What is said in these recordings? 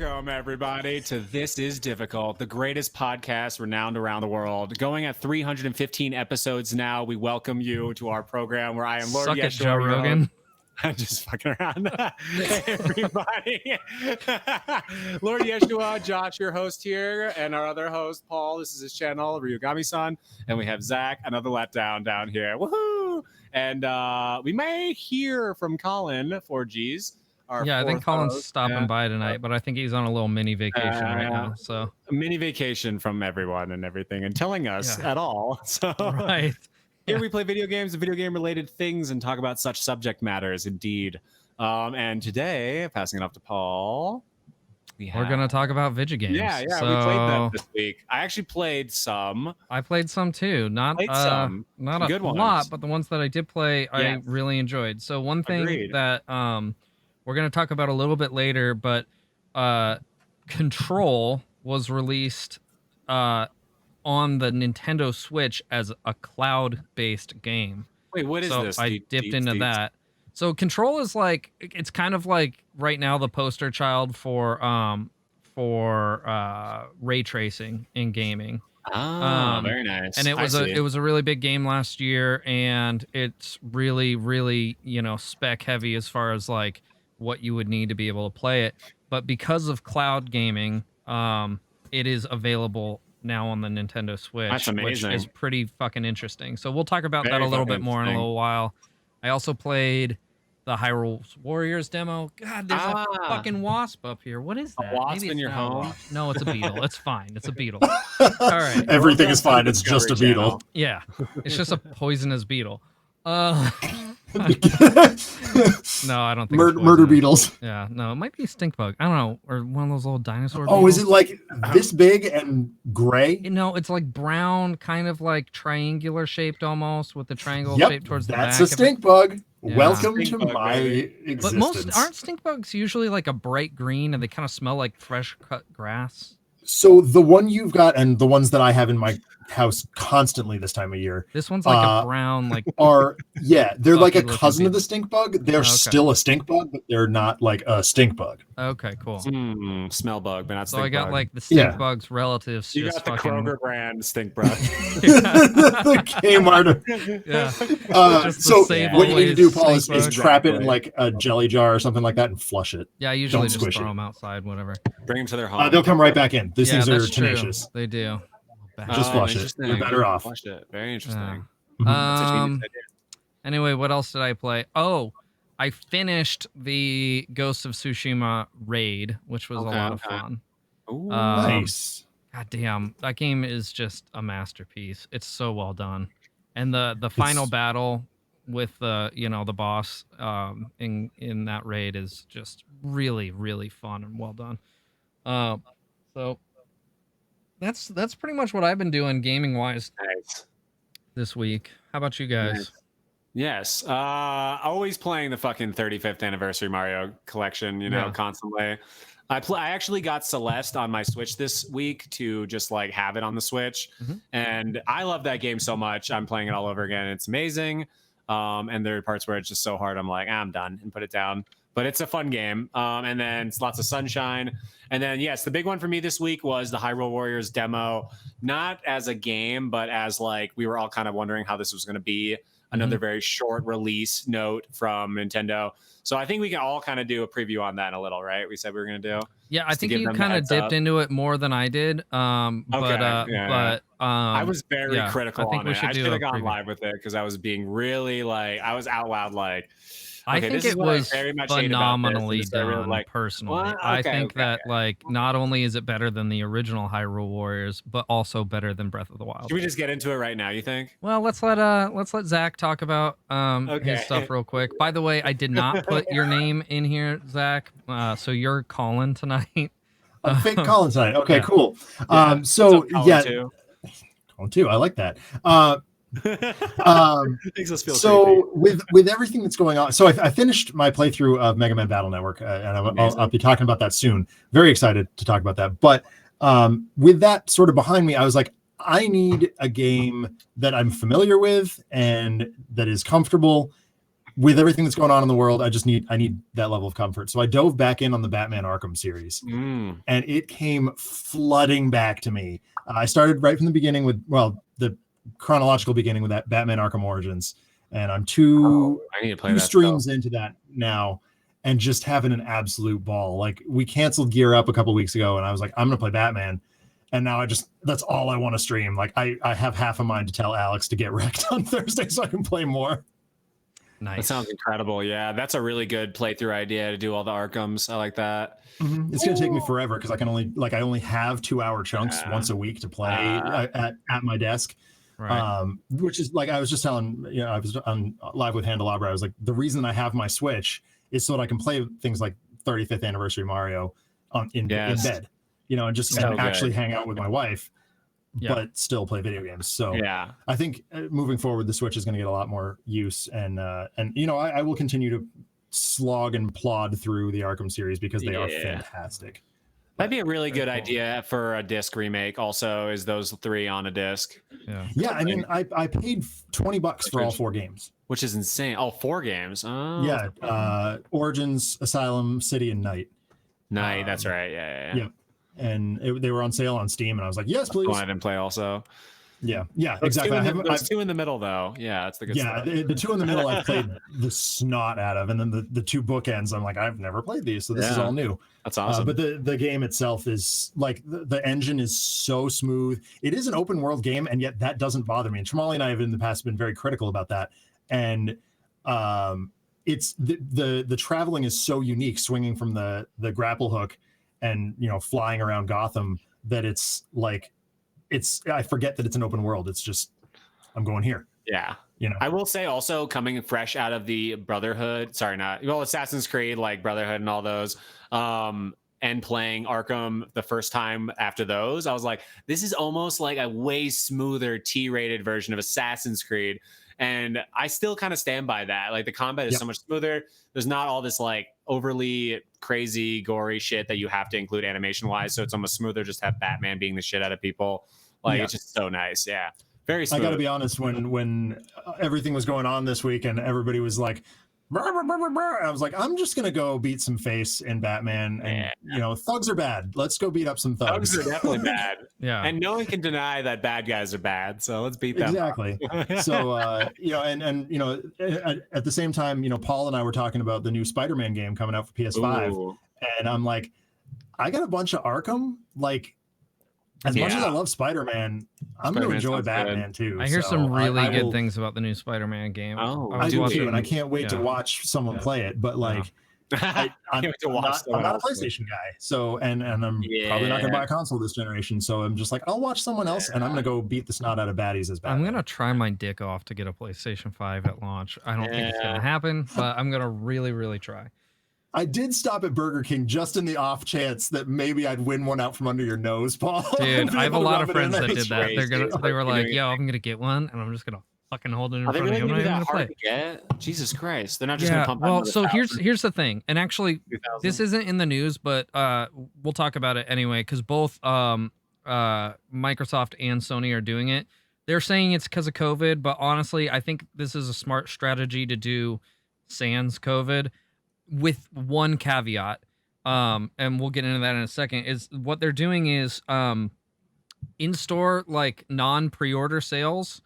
Welcome, everybody, to This Is Difficult, the greatest podcast renowned around the world. Going at 315 episodes now, we welcome you to our program where I am Lord Yeshua, Joe Rogan. I'm just fucking around. Hey, everybody. Lord Yeshua, Josh, your host here, and our other host, Paul. This is his channel, Ryugami-san. And we have Zach, another letdown down here. Woohoo! And we may hear from Colin, 4Gs. I think Colin's stopping by tonight, but I think he's on a little mini vacation right now. So a mini vacation from everyone and everything, and telling us at all. So right here we play video games and video game related things and talk about such subject matters. Indeed. And today, passing it off to Paul, we're gonna talk about video games. Yeah, so we played that this week. I actually played some. I played some too. Not a good lot, but the ones that I did play, I really enjoyed. So one thing that we're going to talk about a little bit later, but Control was released on the Nintendo Switch as a cloud-based game. Wait, what is this? So I dipped into that. So Control is like, it's kind of like right now the poster child for ray tracing in gaming. Very nice. And it was a really big game last year, and it's really, really, spec heavy as far as like what you would need to be able to play it. But because of cloud gaming, it is available now on the Nintendo Switch. That's amazing. Which is pretty fucking interesting. So we'll talk about that a little bit more in a little while. I also played the Hyrule Warriors demo. God, there's a fucking wasp up here. What is that? A wasp in your home? No, it's a beetle. It's fine. It's a beetle. All right. Everything is fine. It's just a beetle. Yeah. It's just a poisonous beetle. No, I don't think murder beetles. Yeah, no, it might be a stink bug. I don't know, or one of those little dinosaur. Oh, beetles. Is it like this big and gray? No, it's like brown, kind of like triangular shaped almost, with the triangle shape towards the back. That's a stink bug. Yeah. Welcome stink to bug, my existence. But aren't stink bugs usually like a bright green, and they kind of smell like fresh cut grass? So the one you've got and the ones that I have in my house constantly this time of year. This one's like a brown, like they're like a cousin of the stink bug. They're still a stink bug, but they're not like a stink bug. Okay, cool. Smell bug, but not stink bug. So I got like the stink bugs relatives. You got the Kroger brand stink bug. The Kmart. Yeah. So what you need to do, Paul, is trap it in like a jelly jar or something like that and flush it. Yeah, I usually just throw them outside, whatever. Bring them to their home. They'll come right back in. These things are tenacious. They do. Just flush it. You're better off. Very interesting. Anyway, what else did I play? Oh, I finished the Ghost of Tsushima raid, which was a lot of fun. Ooh, nice. God damn, that game is just a masterpiece. It's so well done, and the final battle with the boss in that raid is just really, really fun and well done. So that's pretty much what I've been doing gaming wise this week. How about you guys? Yes. Always playing the fucking 35th anniversary Mario collection, constantly. I actually got Celeste on my Switch this week to just like have it on the Switch. And I love that game so much. I'm playing it all over again. It's amazing. And there are parts where it's just so hard. I'm like, I'm done and put it down. But it's a fun game. And then it's lots of sunshine. And then, yes, the big one for me this week was the Hyrule Warriors demo. Not as a game, but as like we were all kind of wondering how this was going to be. Another very short release note from Nintendo. So I think we can all kind of do a preview on that in a little, right? We said we were going to do. Yeah, I think you kind of dipped into it more than I did. I was very critical on it. I should have gone preview. live with it because I was being really like, I was out loud like, I think it was phenomenally done, personally. I think that like not only is it better than the original Hyrule Warriors, but also better than Breath of the Wild. Should we just get into it right now, you think? Well, let's let Zach talk about his stuff real quick. By the way, I did not put your name in here, Zach. So you're Colin tonight. Fake Colin tonight. Okay, cool. Colin too. I like that. Makes us feel so creepy. with everything that's going on, so I finished my playthrough of MegaMan Battle Network, and I'll be talking about that soon. Very excited to talk about that. But with that sort of behind me, I was like, I need a game that I'm familiar with and that is comfortable with everything that's going on in the world, I need that level of comfort. So I dove back in on the Batman Arkham series, and it came flooding back to me. I started right from the beginning with the chronological beginning with that Batman Arkham Origins, and I'm two streams into that now, and just having an absolute ball. Like, we canceled Gear Up a couple weeks ago, and I was like, I'm gonna play Batman. And now that's all I want to stream. Like, I have half a mind to tell Alex to get wrecked on Thursday so I can play more. Nice. That sounds incredible. Yeah, that's a really good playthrough idea to do all the Arkhams. I like that. Mm-hmm. It's going to take me forever because I only have 2-hour chunks once a week to play at my desk. Right. Which is, like, I was just telling, I was on Live with Handelabra. I was like, the reason I have my Switch is so that I can play things like 35th Anniversary Mario in bed, and just actually hang out with my wife. But still play video games. So I think moving forward, the Switch is going to get a lot more use, and I will continue to slog and plod through the Arkham series because they are fantastic. That'd be a really good idea for a disc remake. Also, is those 3 on a disc? Yeah. I mean, I paid $20 for all 4 games, which is insane. All 4 games. Oh. Yeah. Origins, Asylum, City, and Night. Night. That's right. Yeah. And they were on sale on Steam, and I was like, yes, please. Go ahead and play also. Yeah, exactly. There's 2 in the middle, though. Yeah, that's the good stuff. The 2 in the middle I played the snot out of, and then the 2 bookends, I'm like, I've never played these, so this is all new. That's awesome. But the game itself is, like, the engine is so smooth. It is an open world game, and yet that doesn't bother me. And Shamali and I have in the past been very critical about that. And it's the traveling is so unique, swinging from the grapple hook and flying around Gotham, that it's like I forget that it's an open world. It's just, I'm going here. Yeah. I will say also, coming fresh out of the Assassin's Creed, like Brotherhood and all those, and playing Arkham the first time after those, I was like, this is almost like a way smoother T-rated version of Assassin's Creed. And I still kind of stand by that. Like, the combat is so much smoother. There's not all this, like, overly crazy, gory shit that you have to include animation-wise. So it's almost smoother just to have Batman being the shit out of people. Like, it's just so nice. Yeah. Very smooth. I got to be honest, when everything was going on this week and everybody was like, brr, brr, brr, brr, I was like, I'm just going to go beat some face in Batman. And, thugs are bad. Let's go beat up some thugs. Thugs are definitely bad. Yeah. And no one can deny that bad guys are bad. So let's beat them. Exactly. So, at the same time, Paul and I were talking about the new Spider-Man game coming out for PS5. Ooh. And I'm like, I got a bunch of Arkham. Like, as much as I love Spider-Man, I'm going to enjoy Batman too. I hear some really good things about the new Spider-Man game. I do too, and I can't wait to watch someone play it. But like, I'm not a PlayStation guy, so and I'm probably not going to buy a console this generation. So I'm just like, I'll watch someone else, and I'm going to go beat the snot out of baddies as Batman. I'm going to try my dick off to get a PlayStation 5 at launch. I don't think it's going to happen, but I'm going to really, really try. I did stop at Burger King just in the off chance that maybe I'd win one out from under your nose, Paul. Dude, I have a lot of friends that did that. They were like, "Yo, I'm gonna get one, and I'm just gonna fucking hold it in front of you. I'm not even gonna play." Jesus Christ, they're not just gonna pump. Well, so here's the thing, and actually, this isn't in the news, but we'll talk about it anyway because both Microsoft and Sony are doing it. They're saying it's because of COVID, but honestly, I think this is a smart strategy to do sans COVID. With one caveat, and we'll get into that in a second, is what they're doing is in-store, like, non-pre-order sales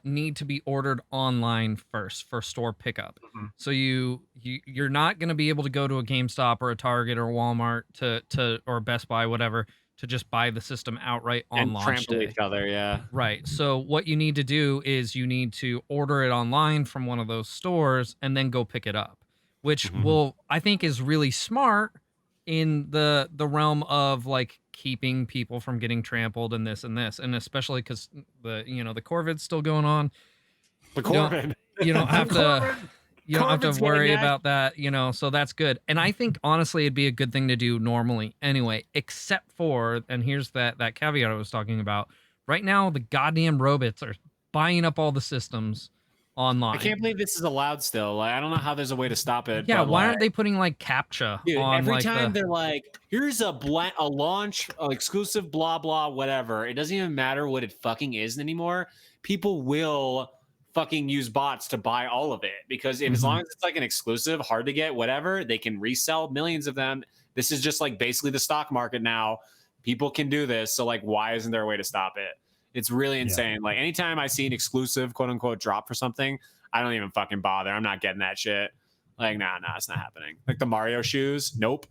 need to be ordered online first for store pickup. Mm-hmm. So you're not going to be able to go to a GameStop or a Target or Walmart to or Best Buy, whatever, to just buy the system outright on launch day. Each other, yeah. Right. So what you need to do is you need to order it online from one of those stores and then go pick it up. Which I think is really smart in the realm of, like, keeping people from getting trampled and this, and especially because the COVID's still going on. The COVID. You don't have to worry about that, so that's good. And I think honestly it'd be a good thing to do normally anyway, except for, and here's that caveat I was talking about. Right now the goddamn robots are buying up all the systems online. I can't believe this is allowed still. Like, I don't know how there's a way to stop it. Yeah, why aren't they putting, like, CAPTCHA on, every time they're like, here's a launch, exclusive, blah, blah, whatever. It doesn't even matter what it fucking is anymore. People will fucking use bots to buy all of it, because as long as it's like an exclusive, hard to get, whatever, they can resell millions of them. This is just like basically the stock market now. People can do this. So like, why isn't there a way to stop it? It's really insane. Like anytime I see an exclusive quote unquote drop for something, I don't even fucking bother. I'm not getting that shit. Like, nah, it's not happening. Like the Mario shoes. Nope.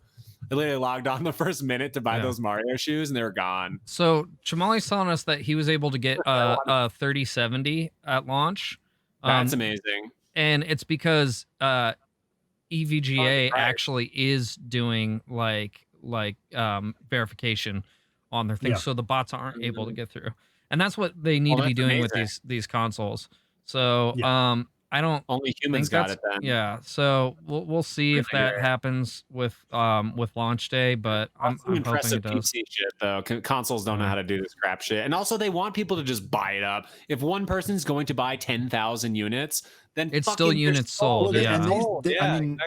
I literally logged on the first minute to buy those Mario shoes and they were gone. So Chamali's telling us that he was able to get a 3070 at launch. That's amazing. And it's because EVGA actually is doing like verification on their things, so the bots aren't able to get through. And that's what they need to be doing with these consoles. So I don't only humans got it then. Yeah, so we'll see if that happens with launch day, but I'm impressive hoping it does. PC shit though. Consoles don't know how to do this crap shit, and also they want people to just buy it up. If one person's going to buy 10,000 units, then it's still units sold. Yeah, I mean,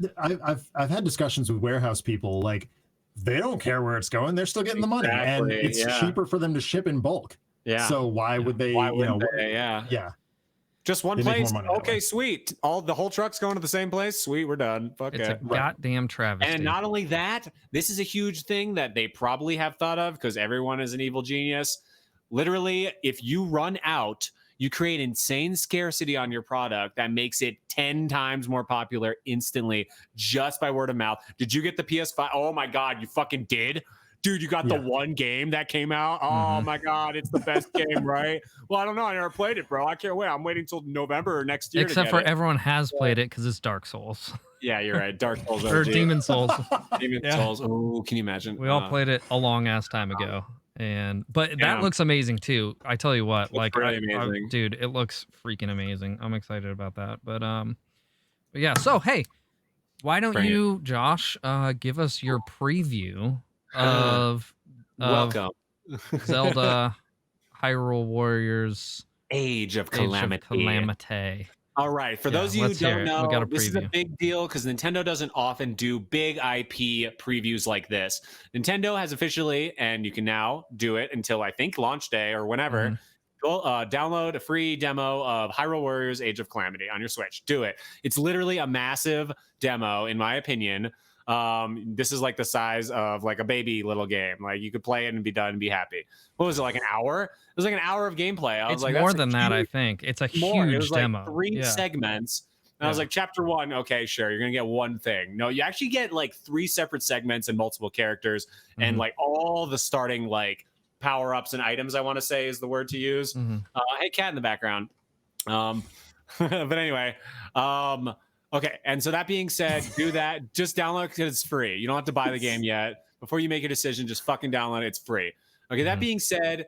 exactly. I've had discussions with warehouse people, like they don't care where it's going; they're still getting the money, and it's cheaper for them to ship in bulk. Yeah. So why would they? Yeah. Just one place. Okay, sweet. The whole truck's going to the same place. Sweet, we're done. Fuck it's a goddamn travesty. And not only that, this is a huge thing that they probably have thought of because everyone is an evil genius. Literally, if you run out, you create insane scarcity on your product that makes it 10 times more popular instantly just by word of mouth. Did you get the PS5? Oh my God, you fucking did? Dude, you got the one game that came out? Oh my God, it's the best game, right? Well, I don't know. I never played it, bro. I can't wait. I'm waiting until November or next year. Except for everyone has played it because it's Dark Souls. Yeah, you're right. Dark Souls. Or Demon Souls. Demon Souls. Oh, can you imagine? We all played it a long ass time ago. But that looks amazing too. I tell you what, like, really amazing. Dude, it looks freaking amazing. I'm excited about that. But yeah. So hey, why don't you, Josh, give us your preview of welcome Zelda Hyrule Warriors Age of Calamity. All right, for those of you who don't know, this is a big deal because Nintendo doesn't often do big IP previews like this. Nintendo has officially, and you can now do it until I think launch day or whenever, download a free demo of Hyrule Warriors Age of Calamity on your Switch. Do it. It's literally a massive demo, in my opinion. This is like the size of like a baby little game. Like you could play it and be done and be happy. What was it, like an hour? It was like an hour of gameplay. I was like, more than that, I think. It's a huge it was demo. Like 3 segments. And I was like, chapter 1, okay, sure, you're gonna get one thing. No, you actually get like 3 separate segments and multiple characters and like all the starting like power-ups and items, I want to say is the word to use. Hey, cat in the background. But anyway, okay, and so that being said, do that. Just download it because it's free. You don't have to buy the game yet. Before you make a decision, just fucking download it. It's free. Okay, that being said,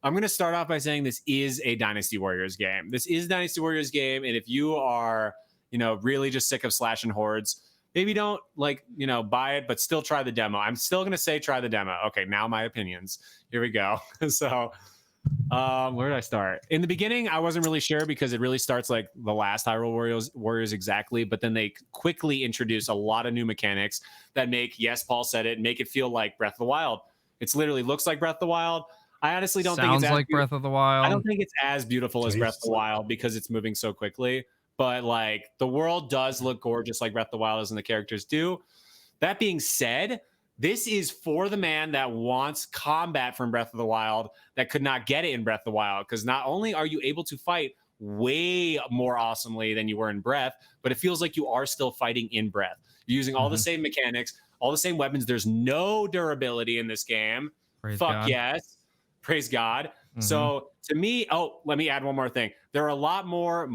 I'm going to start off by saying this is a Dynasty Warriors game. This is a Dynasty Warriors game, and if you are, really just sick of slashing hordes, maybe don't, buy it, but still try the demo. I'm still going to say try the demo. Okay, now my opinions. Here we go. So... where did I start? In the beginning, I wasn't really sure because it really starts like the last Hyrule Warriors exactly, but then they quickly introduce a lot of new mechanics that make, yes, Paul said it, make it feel like Breath of the Wild. It's literally looks like Breath of the Wild. I honestly don't think it's like Breath of the Wild. I don't think it's as beautiful as Breath of the Wild because it's moving so quickly, but like the world does look gorgeous like Breath of the Wild is and the characters do. That being said, this is for the man that wants combat from Breath of the Wild that could not get it in Breath of the Wild, because not only are you able to fight way more awesomely than you were in Breath, but it feels like you are still fighting in Breath. You're using all the same mechanics, all the same weapons. There's no durability in this game. Praise Fuck God. Yes. Praise God. So to me, let me add one more thing. There are a lot more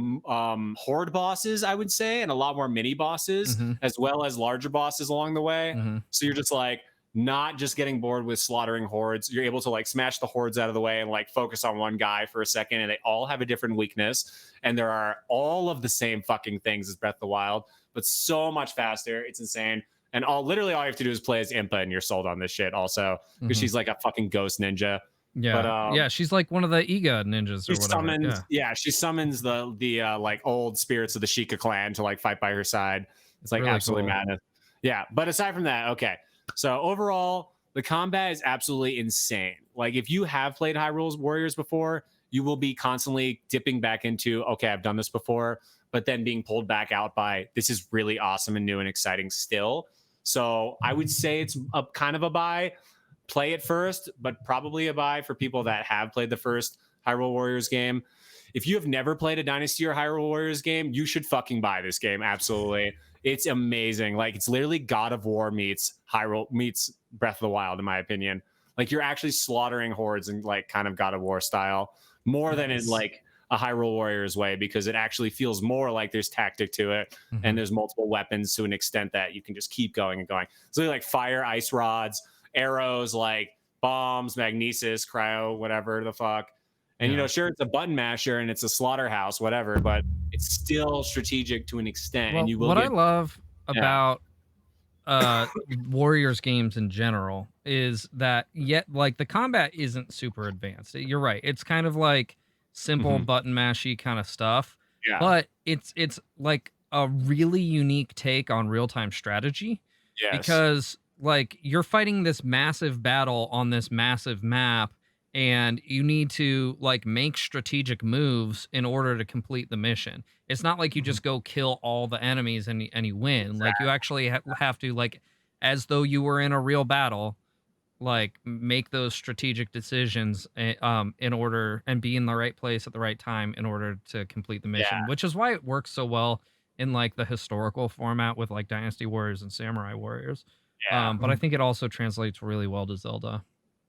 horde bosses, I would say, and a lot more mini bosses, as well as larger bosses along the way. So you're just like not just getting bored with slaughtering hordes. You're able to like smash the hordes out of the way and like focus on one guy for a second, and they all have a different weakness. And there are all of the same fucking things as Breath of the Wild, but so much faster. It's insane. And literally all you have to do is play as Impa, and you're sold on this shit also, because she's like a fucking ghost ninja. Yeah, but, she's like one of the Iga ninjas or whatever. She summons the like old spirits of the Sheikah clan to like fight by her side. It's like really absolutely madness. Yeah, but aside from that, okay. So overall, the combat is absolutely insane. Like if you have played Hyrule Warriors before, you will be constantly dipping back into, okay, I've done this before, but then being pulled back out by, this is really awesome and new and exciting still. So I would say it's a kind of a buy. Play it first, but probably a buy for people that have played the first Hyrule Warriors game. If you have never played a Dynasty or Hyrule Warriors game, you should fucking buy this game. Absolutely. It's amazing. Like, it's literally God of War meets Hyrule meets Breath of the Wild, in my opinion. Like, you're actually slaughtering hordes in like kind of God of War style, more than in like a Hyrule Warriors way, because it actually feels more like there's tactic to it, and there's multiple weapons to an extent that you can just keep going and going. So like fire, ice rods, arrows, like bombs, magnesis, cryo, whatever the fuck. And, you know, sure, it's a button masher and it's a slaughterhouse, whatever, but it's still strategic to an extent. Well, and you will what get, I love about Warriors games in general is that yet like the combat isn't super advanced. You're right. It's kind of like simple button mashy kind of stuff. Yeah. But it's like a really unique take on real-time strategy. Yes. Because like you're fighting this massive battle on this massive map, and you need to like make strategic moves in order to complete the mission. It's not like you just go kill all the enemies and you win. Exactly. Like you actually have to, like, as though you were in a real battle, like make those strategic decisions in order and be in the right place at the right time in order to complete the mission, which is why it works so well in like the historical format with like Dynasty Warriors and Samurai Warriors. But I think it also translates really well to Zelda.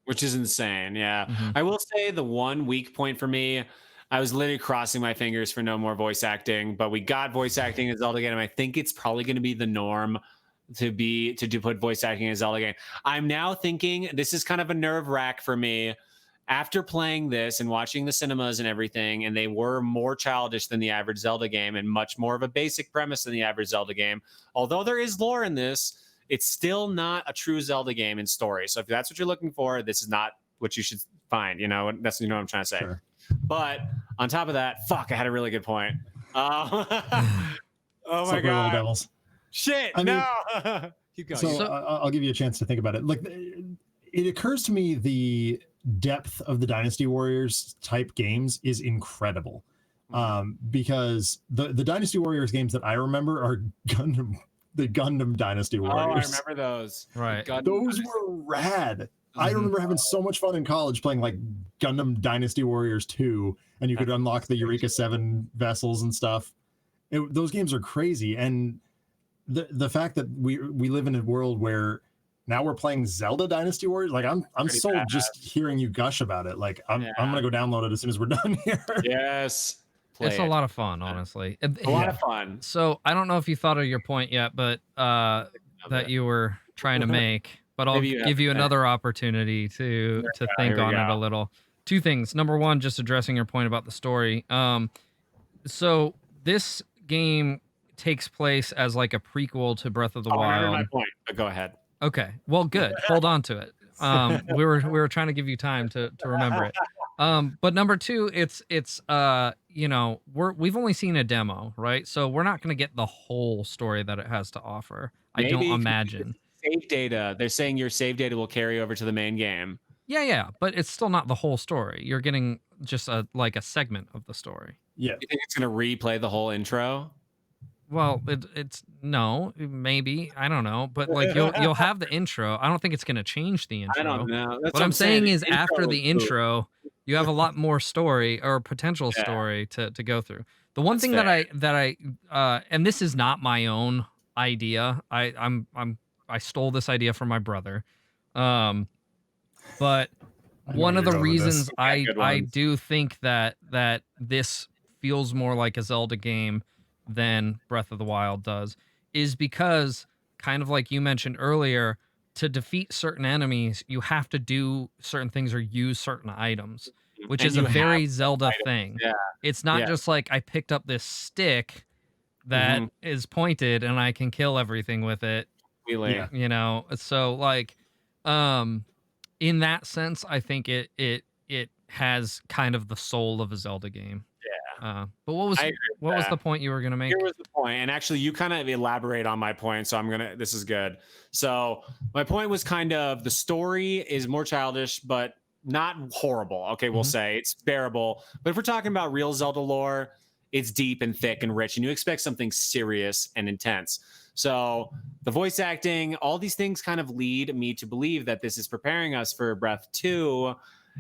Which is insane. Yeah. I will say the one weak point for me, I was literally crossing my fingers for no more voice acting, but we got voice acting in Zelda game. And I think it's probably going to be the norm to put voice acting in a Zelda game. I'm now thinking this is kind of a nerve wrack for me after playing this and watching the cinemas and everything. And they were more childish than the average Zelda game and much more of a basic premise than the average Zelda game. Although there is lore in this, it's still not a true Zelda game in story. So if that's what you're looking for, this is not what you should find. You know, that's, you know what I'm trying to say. Sure. But on top of that, fuck, I had a really good point. Oh my God. Little devils. Shit, I mean, keep going. So I'll give you a chance to think about it. Like, it occurs to me the depth of the Dynasty Warriors type games is incredible. Because the Dynasty Warriors games that I remember are the Gundam Dynasty Warriors. Oh, I remember those. Right. Those were rad. I remember having so much fun in college playing like Gundam Dynasty Warriors 2, and you could unlock the Eureka 7 vessels and stuff. Those games are crazy. And the fact that we live in a world where now we're playing Zelda Dynasty Warriors, like I'm sold just hearing you gush about it. Like I'm gonna go download it as soon as we're done here. Yes. It's a lot of fun, honestly. A lot of fun. So I don't know if you thought of your point yet, but that you were trying to make, but I'll give you another opportunity to think on it a little. Two things. Number one, just addressing your point about the story. So this game takes place as like a prequel to Breath of the Wild. I remember my point, but go ahead. Okay. Well, good. Hold on to it. We were trying to give you time to remember it. But number two, it's you know, we've only seen a demo, right? So we're not going to get the whole story that it has to offer. I don't imagine. Save data. They're saying your save data will carry over to the main game. Yeah, but it's still not the whole story. You're getting just a segment of the story. Yeah. You think it's going to replay the whole intro? Well, it's no, maybe, I don't know, but like you'll have the intro. I don't think it's going to change the intro. I don't know. What I'm saying is after the intro, you have a lot more story or potential story to go through. The one thing that I and this is not my own idea. I stole this idea from my brother. But one of the reasons I do think that this feels more like a Zelda game than Breath of the Wild does is because, kind of like you mentioned earlier, to defeat certain enemies, you have to do certain things or use certain items, which is a very Zelda thing. Yeah. It's not just like I picked up this stick that is pointed and I can kill everything with it. You know, so like in that sense, I think it has kind of the soul of a Zelda game. Yeah. But what was the point you were going to make? Here was the point. And actually you kind of elaborate on my point. So this is good. So my point was kind of the story is more childish, but not horrible. Okay, we'll say it's bearable. But if we're talking about real Zelda lore, it's deep and thick and rich, and you expect something serious and intense. So the voice acting, all these things kind of lead me to believe that this is preparing us for Breath 2,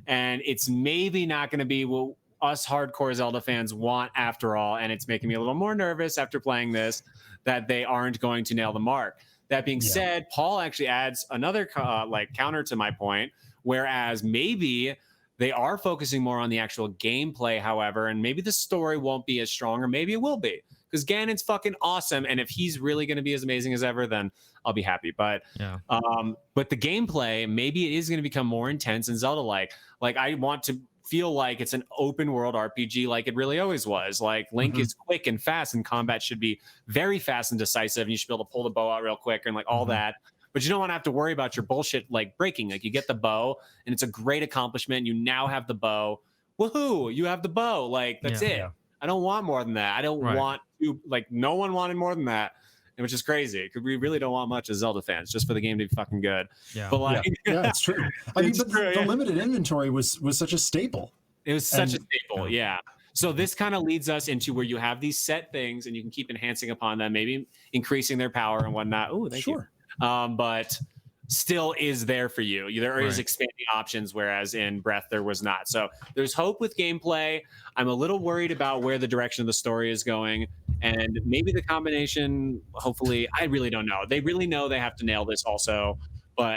and it's maybe not going to be what us hardcore Zelda fans want after all, and it's making me a little more nervous after playing this that they aren't going to nail the mark. That being said, Paul actually adds another counter to my point, whereas maybe they are focusing more on the actual gameplay, however, and maybe the story won't be as strong, or maybe it will be, because Ganon's fucking awesome, and if he's really going to be as amazing as ever, then I'll be happy. But but the gameplay, maybe it is going to become more intense and Zelda-like. Like, I want to feel like it's an open world RPG like it really always was. Like, Link is quick and fast, and combat should be very fast and decisive, and you should be able to pull the bow out real quick and like all that. But you don't want to have to worry about your bullshit like breaking. Like, you get the bow, and it's a great accomplishment. You now have the bow. Woohoo! You have the bow. Like, that's it. Yeah. I don't want more than that. I don't want to, like, no one wanted more than that, which is crazy, because we really don't want much as Zelda fans, just for the game to be fucking good. Yeah, but like, it's true. I mean, but the limited inventory was such a staple. It was such a staple, So this kind of leads us into where you have these set things, and you can keep enhancing upon them, maybe increasing their power and whatnot. Oh, thank you. But still is there for you. There is expanding options, whereas in Breath there was not. So there's hope with gameplay. I'm a little worried about where the direction of the story is going, and maybe the combination, hopefully, I really don't know. They really know they have to nail this also.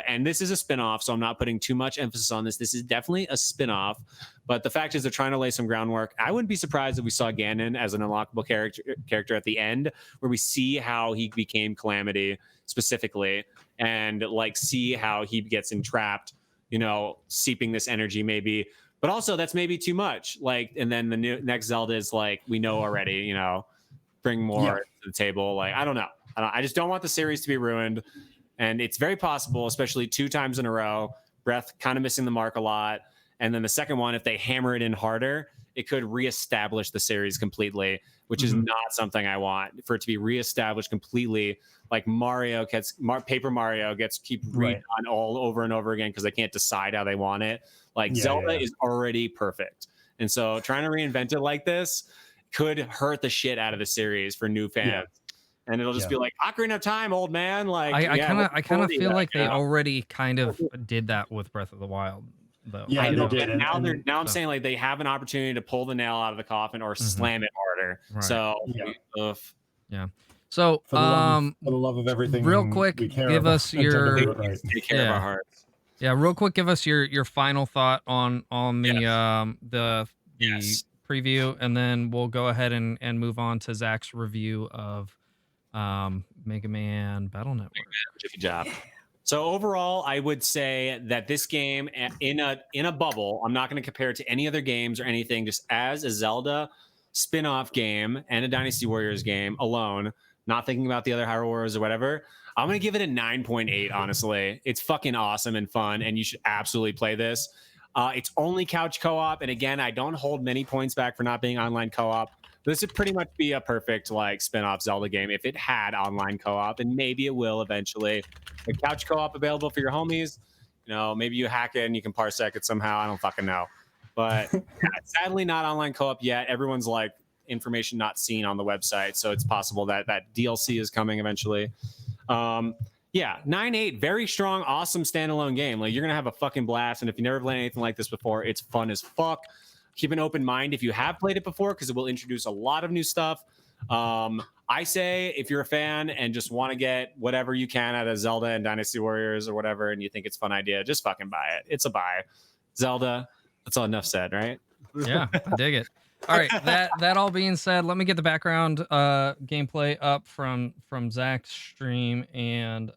And this is a spin-off, so I'm not putting too much emphasis on this. This is definitely a spin-off, but the fact is they're trying to lay some groundwork. I wouldn't be surprised if we saw Ganon as an unlockable character at the end, where we see how he became Calamity specifically, and like see how he gets entrapped, seeping this energy maybe. But also that's maybe too much. Like, and then the next Zelda is like, we know already, bring more to the table. Like, I don't know. I just don't want the series to be ruined. And it's very possible, especially 2 times in a row, Breath kind of missing the mark a lot. And then the second one, if they hammer it in harder, it could reestablish the series completely, which is not something I want. For it to be reestablished completely, like Paper Mario gets keep redone all over and over again because they can't decide how they want it. Like, Zelda is already perfect. And so trying to reinvent it like this could hurt the shit out of the series for new fans. Yeah. And it'll just be like, Ocarina of Time, old man. Like, I kind of feel like they already kind of did that with Breath of the Wild, though. Yeah, they did. And now I'm saying, like, they have an opportunity to pull the nail out of the coffin or slam it harder. Right. So So for the love of everything, real quick, give us your take care of our hearts. Yeah, real quick, give us your final thought on the preview, and then we'll go ahead and move on to Zach's review of Mega Man Battle Network. Good job. So overall, I would say that this game, in a bubble, I'm not going to compare it to any other games or anything, just as a Zelda spin-off game and a Dynasty Warriors game alone, not thinking about the other Hyrule Warriors or whatever, I'm going to give it a 9.8, honestly. It's fucking awesome and fun, and you should absolutely play this. It's only couch co-op, and again, I don't hold many points back for not being online co-op. This would pretty much be a perfect like spin-off Zelda game if it had online co-op, and maybe it will eventually. The couch co-op available for your homies. Maybe you hack it and you can parsec it somehow. I don't fucking know. But sadly, not online co-op yet. Everyone's like information not seen on the website, so it's possible that DLC is coming eventually. 9.8, very strong, awesome standalone game. Like, you're gonna have a fucking blast, and if you never played anything like this before, it's fun as fuck. Keep an open mind if you have played it before, because it will introduce a lot of new stuff. I say if you're a fan and just want to get whatever you can out of Zelda and Dynasty Warriors or whatever, and you think it's a fun idea, just fucking buy it. It's a buy. Zelda, that's all enough said, right? Yeah, I dig it. All right, that all being said, let me get the background gameplay up from Zach's stream, and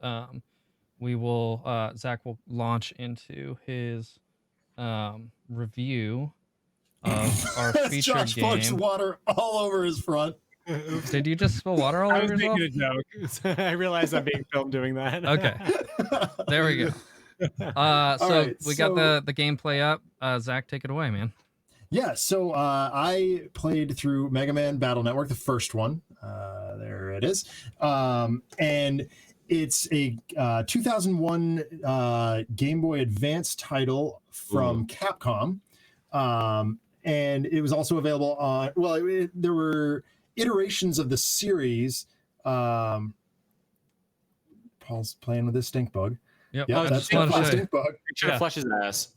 Zach will launch into his review of our featured Josh game. Josh water all over his front. Did you just spill water all over yourself? I was making a joke. I realized I'm being filmed doing that. Okay, there we go. We got the gameplay up. Zach, take it away, man. Yeah, so I played through Mega Man Battle Network, the first one. There it is. And It's a 2001 Game Boy Advance title from Capcom. And it was also available on, there were iterations of the series. Paul's playing with his stink bug. Yep. That's the stink bug. Should have flushed his ass.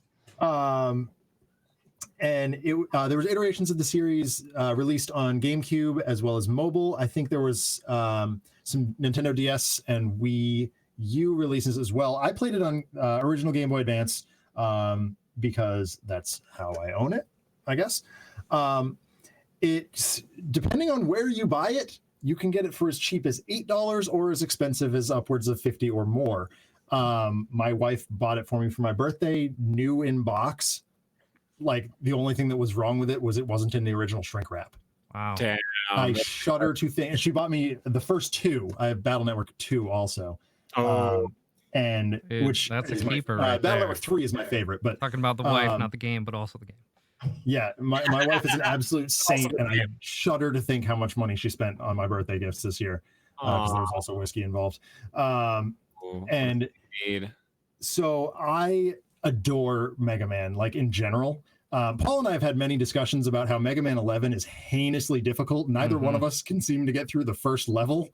And there was iterations of the series released on GameCube as well as mobile. I think there was some Nintendo DS and Wii U releases as well. I played it on original Game Boy Advance because that's how I own it, I guess. It's depending on where you buy it, you can get it for as cheap as $8 or as expensive as upwards of $50 or more. My wife bought it for me for my birthday, new in box. Like the only thing that was wrong with it was it wasn't in the original shrink wrap. Wow. Damn. I shudder to think. And she bought me the first two. I have Battle Network 2 also. And Dude, which that's a is keeper my, right Battle there. Network 3 is my favorite. But Talking about the wife, not the game, but also the game. yeah, my wife is an absolute saint, and I shudder to think how much money she spent on my birthday gifts this year because there was also whiskey involved. And so I adore Mega Man, like in general. Paul and I have had many discussions about how Mega Man 11 is heinously difficult. Neither one of us can seem to get through the first level,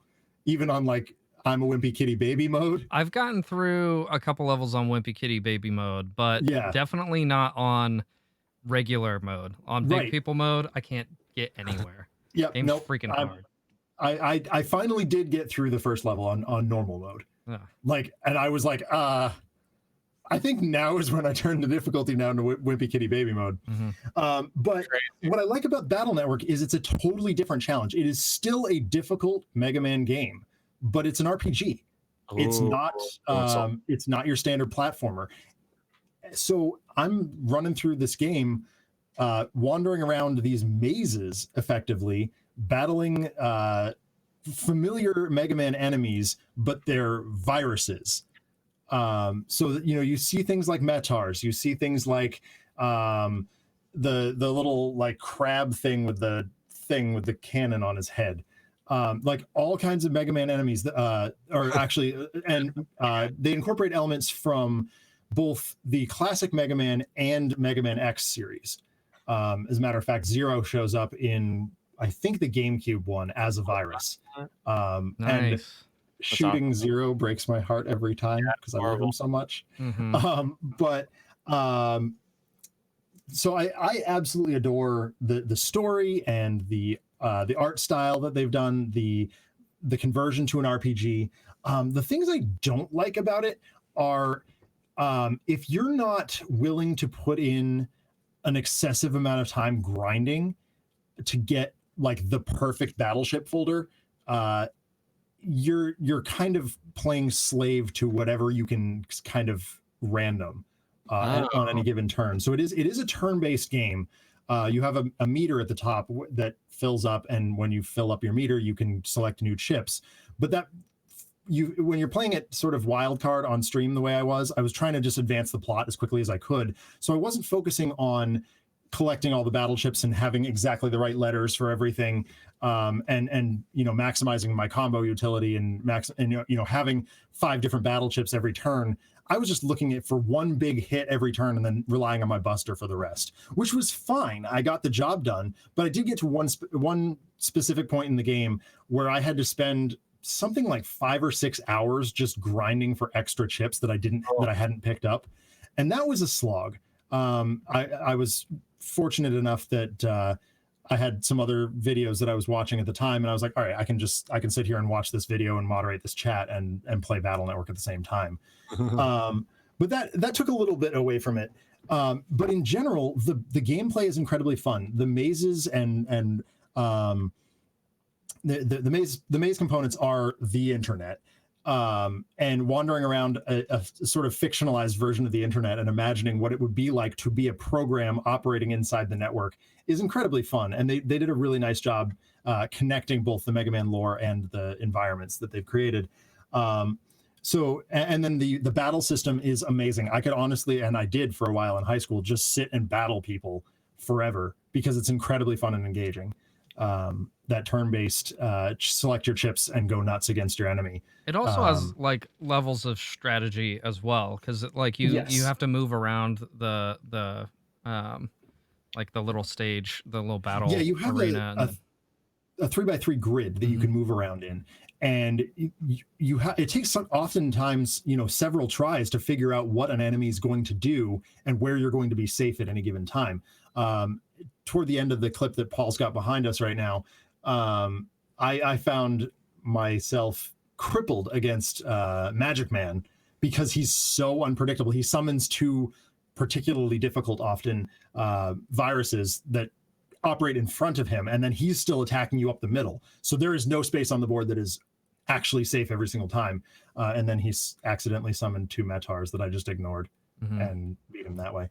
even on like I'm a Wimpy Kitty Baby mode. I've gotten through a couple levels on Wimpy Kitty Baby mode, but definitely not on regular mode. On Big People mode, I can't get anywhere. Game's freaking hard. I finally did get through the first level on normal mode. Like, and I was like, I think now is when I turn the difficulty down to Wimpy Kitty Baby mode. But what I like about Battle Network is it's a totally different challenge. It is still a difficult Mega Man game, but it's an RPG. It's not your standard platformer. So I'm running through this game, wandering around these mazes, effectively battling familiar Mega Man enemies, but they're viruses. So that, you know, you see things like Metars, you see things like the little like crab thing with the cannon on his head. Like all kinds of Mega Man enemies are actually, and they incorporate elements from both the classic Mega Man and Mega Man X series. As a matter of fact, Zero shows up in, I think, the GameCube one as a virus. And shooting Zero breaks my heart every time because I love him so much. So I absolutely adore the story and the art style that they've done, the conversion to an RPG. The things I don't like about it are if you're not willing to put in an excessive amount of time grinding to get like the perfect battleship folder, you're kind of playing slave to whatever you can kind of random on any given turn. So it is a turn-based game. You have a meter at the top that fills up, and when you fill up your meter, you can select new chips. But when you're playing it sort of wild card on stream the way I was trying to just advance the plot as quickly as I could. So I wasn't focusing on collecting all the battle chips and having exactly the right letters for everything, and you know, maximizing my combo utility and having 5 different battle chips every turn. I was just looking at for one big hit every turn and then relying on my buster for the rest, which was fine. I got the job done, but I did get to one specific point in the game where I had to spend something like 5 or 6 hours just grinding for extra chips that I hadn't picked up, and that was a slog. I was fortunate enough that I had some other videos that I was watching at the time, and I was like, all right, I can sit here and watch this video and moderate this chat and play Battle Network at the same time. But that took a little bit away from it. But in general, the gameplay is incredibly fun. The mazes and the maze components are the internet. And wandering around a sort of fictionalized version of the internet and imagining what it would be like to be a program operating inside the network is incredibly fun. And they did a really nice job connecting both the Mega Man lore and the environments that they've created. So, and then the battle system is amazing. I could honestly, and I did for a while in high school, just sit and battle people forever because it's incredibly fun and engaging. that turn-based select your chips and go nuts against your enemy. It also has like levels of strategy as well, because like you have to move around the like the little stage, the little battle you have arena. A 3x3 grid that you can move around in, and it takes oftentimes several tries to figure out what an enemy is going to do and where you're going to be safe at any given time. Toward the end of the clip that Paul's got behind us right now, I found myself crippled against MegaMan because he's so unpredictable. He summons two particularly difficult often viruses that operate in front of him, and then he's still attacking you up the middle. So there is no space on the board that is actually safe every single time. And then he's accidentally summoned two Metars that I just ignored and beat him that way,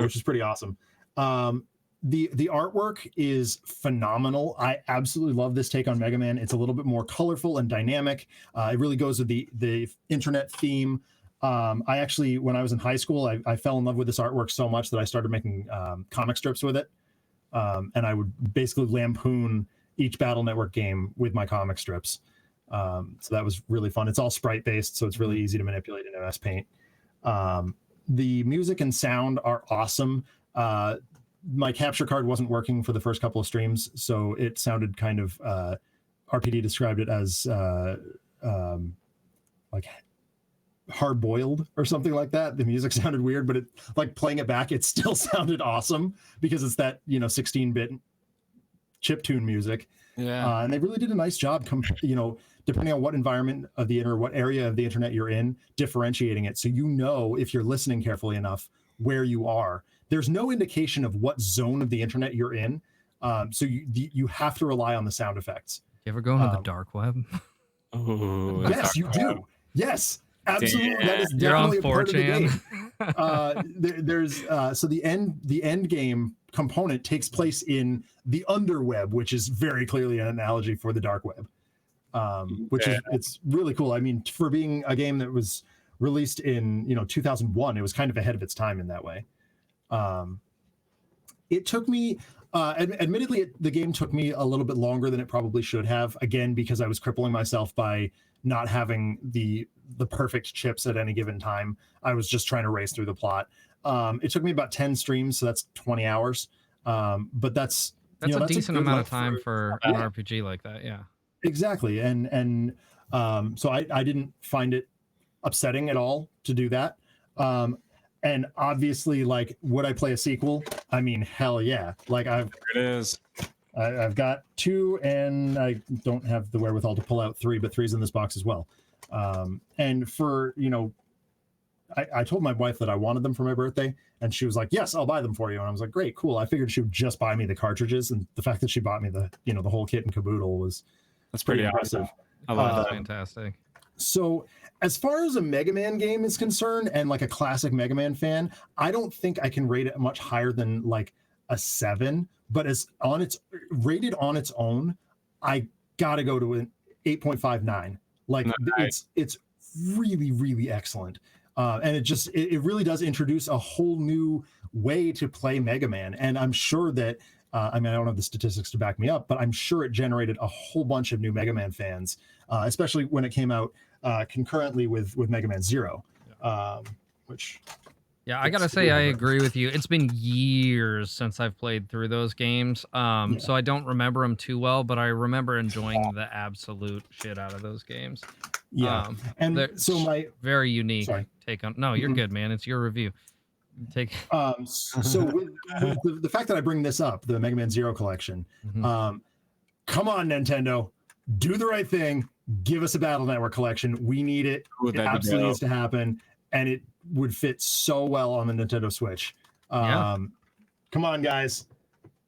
which is pretty awesome. The artwork is phenomenal. I absolutely love this take on MegaMan. It's a little bit more colorful and dynamic. It really goes with the internet theme. I actually, when I was in high school, I fell in love with this artwork so much that I started making comic strips with it. And I would basically lampoon each Battle Network game with my comic strips. So that was really fun. It's all sprite based, so it's really easy to manipulate in MS Paint. The music and sound are awesome. My capture card wasn't working for the first couple of streams, so it sounded kind of RPD described it as like hard boiled or something like that. The music sounded weird, but it, like, playing it back, it still sounded awesome because it's that 16-bit chiptune music. Yeah. And they really did a nice job depending on what environment of the internet, what area of the internet you're in, differentiating it so if you're listening carefully enough where you are. There's no indication of what zone of the internet you're in, so you have to rely on the sound effects. You ever go into the dark web? Oh, yes, you do. Yes, absolutely. Damn. That is definitely a part of the game. There's so the end game component takes place in the underweb, which is very clearly an analogy for the dark web, which is it's really cool. I mean, for being a game that was released in 2001, it was kind of ahead of its time in that way. It took me admittedly the game took me a little bit longer than it probably should have, again because I was crippling myself by not having the perfect chips at any given time. I was just trying to race through the plot. It took me about 10 streams, so that's 20 hours, but that's a decent amount of time for an RPG like that. Yeah, exactly. And so I didn't find it upsetting at all to do that. And obviously, like, would I play a sequel? I mean, hell yeah. Like, I've got 2, and I don't have the wherewithal to pull out 3, but 3's in this box as well. And for, I told my wife that I wanted them for my birthday, and she was like, yes, I'll buy them for you. And I was like, great, cool. I figured she would just buy me the cartridges, and the fact that she bought me the whole kit and caboodle that's pretty impressive. Awesome. I love that. Fantastic. So as far as a MegaMan game is concerned, and like a classic MegaMan fan, I don't think I can rate it much higher than like a 7, but rated on its own, I gotta go to an 8.59. Like, nice. It's really, really excellent. And it really does introduce a whole new way to play MegaMan. And I'm sure that I don't have the statistics to back me up, but I'm sure it generated a whole bunch of new MegaMan fans, especially when it came out concurrently with MegaMan Zero, which... Yeah, I gotta say, I agree with you. It's been years since I've played through those games, so I don't remember them too well, but I remember enjoying the absolute shit out of those games. Yeah, and so my very unique take on... No, you're good, man. It's your review. So with the fact that I bring this up, the MegaMan Zero collection, come on, Nintendo, do the right thing. Give us a Battle Network collection. We need it. It absolutely needs to happen, and it would fit so well on the Nintendo Switch. Come on, guys.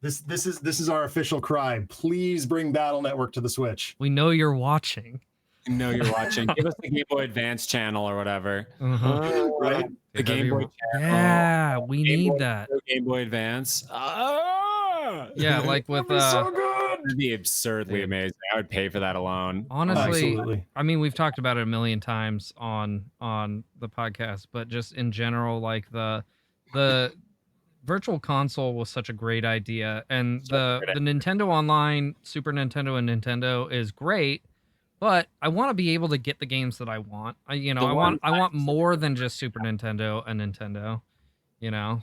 This is our official cry. Please bring Battle Network to the Switch. We know you're watching. Give us the Game Boy Advance channel or whatever. Right? The Game Boy channel. Yeah, we need that. Game Boy Advance. Yeah, like with so good. It'd be absurdly amazing. I would pay for that alone. Honestly, absolutely. I mean, we've talked about it a million times on the podcast, but just in general, like the Virtual Console was such a great idea, and the Nintendo Online, Super Nintendo, and Nintendo is great. But I want to be able to get the games that I want. I want more than just Super Nintendo and Nintendo.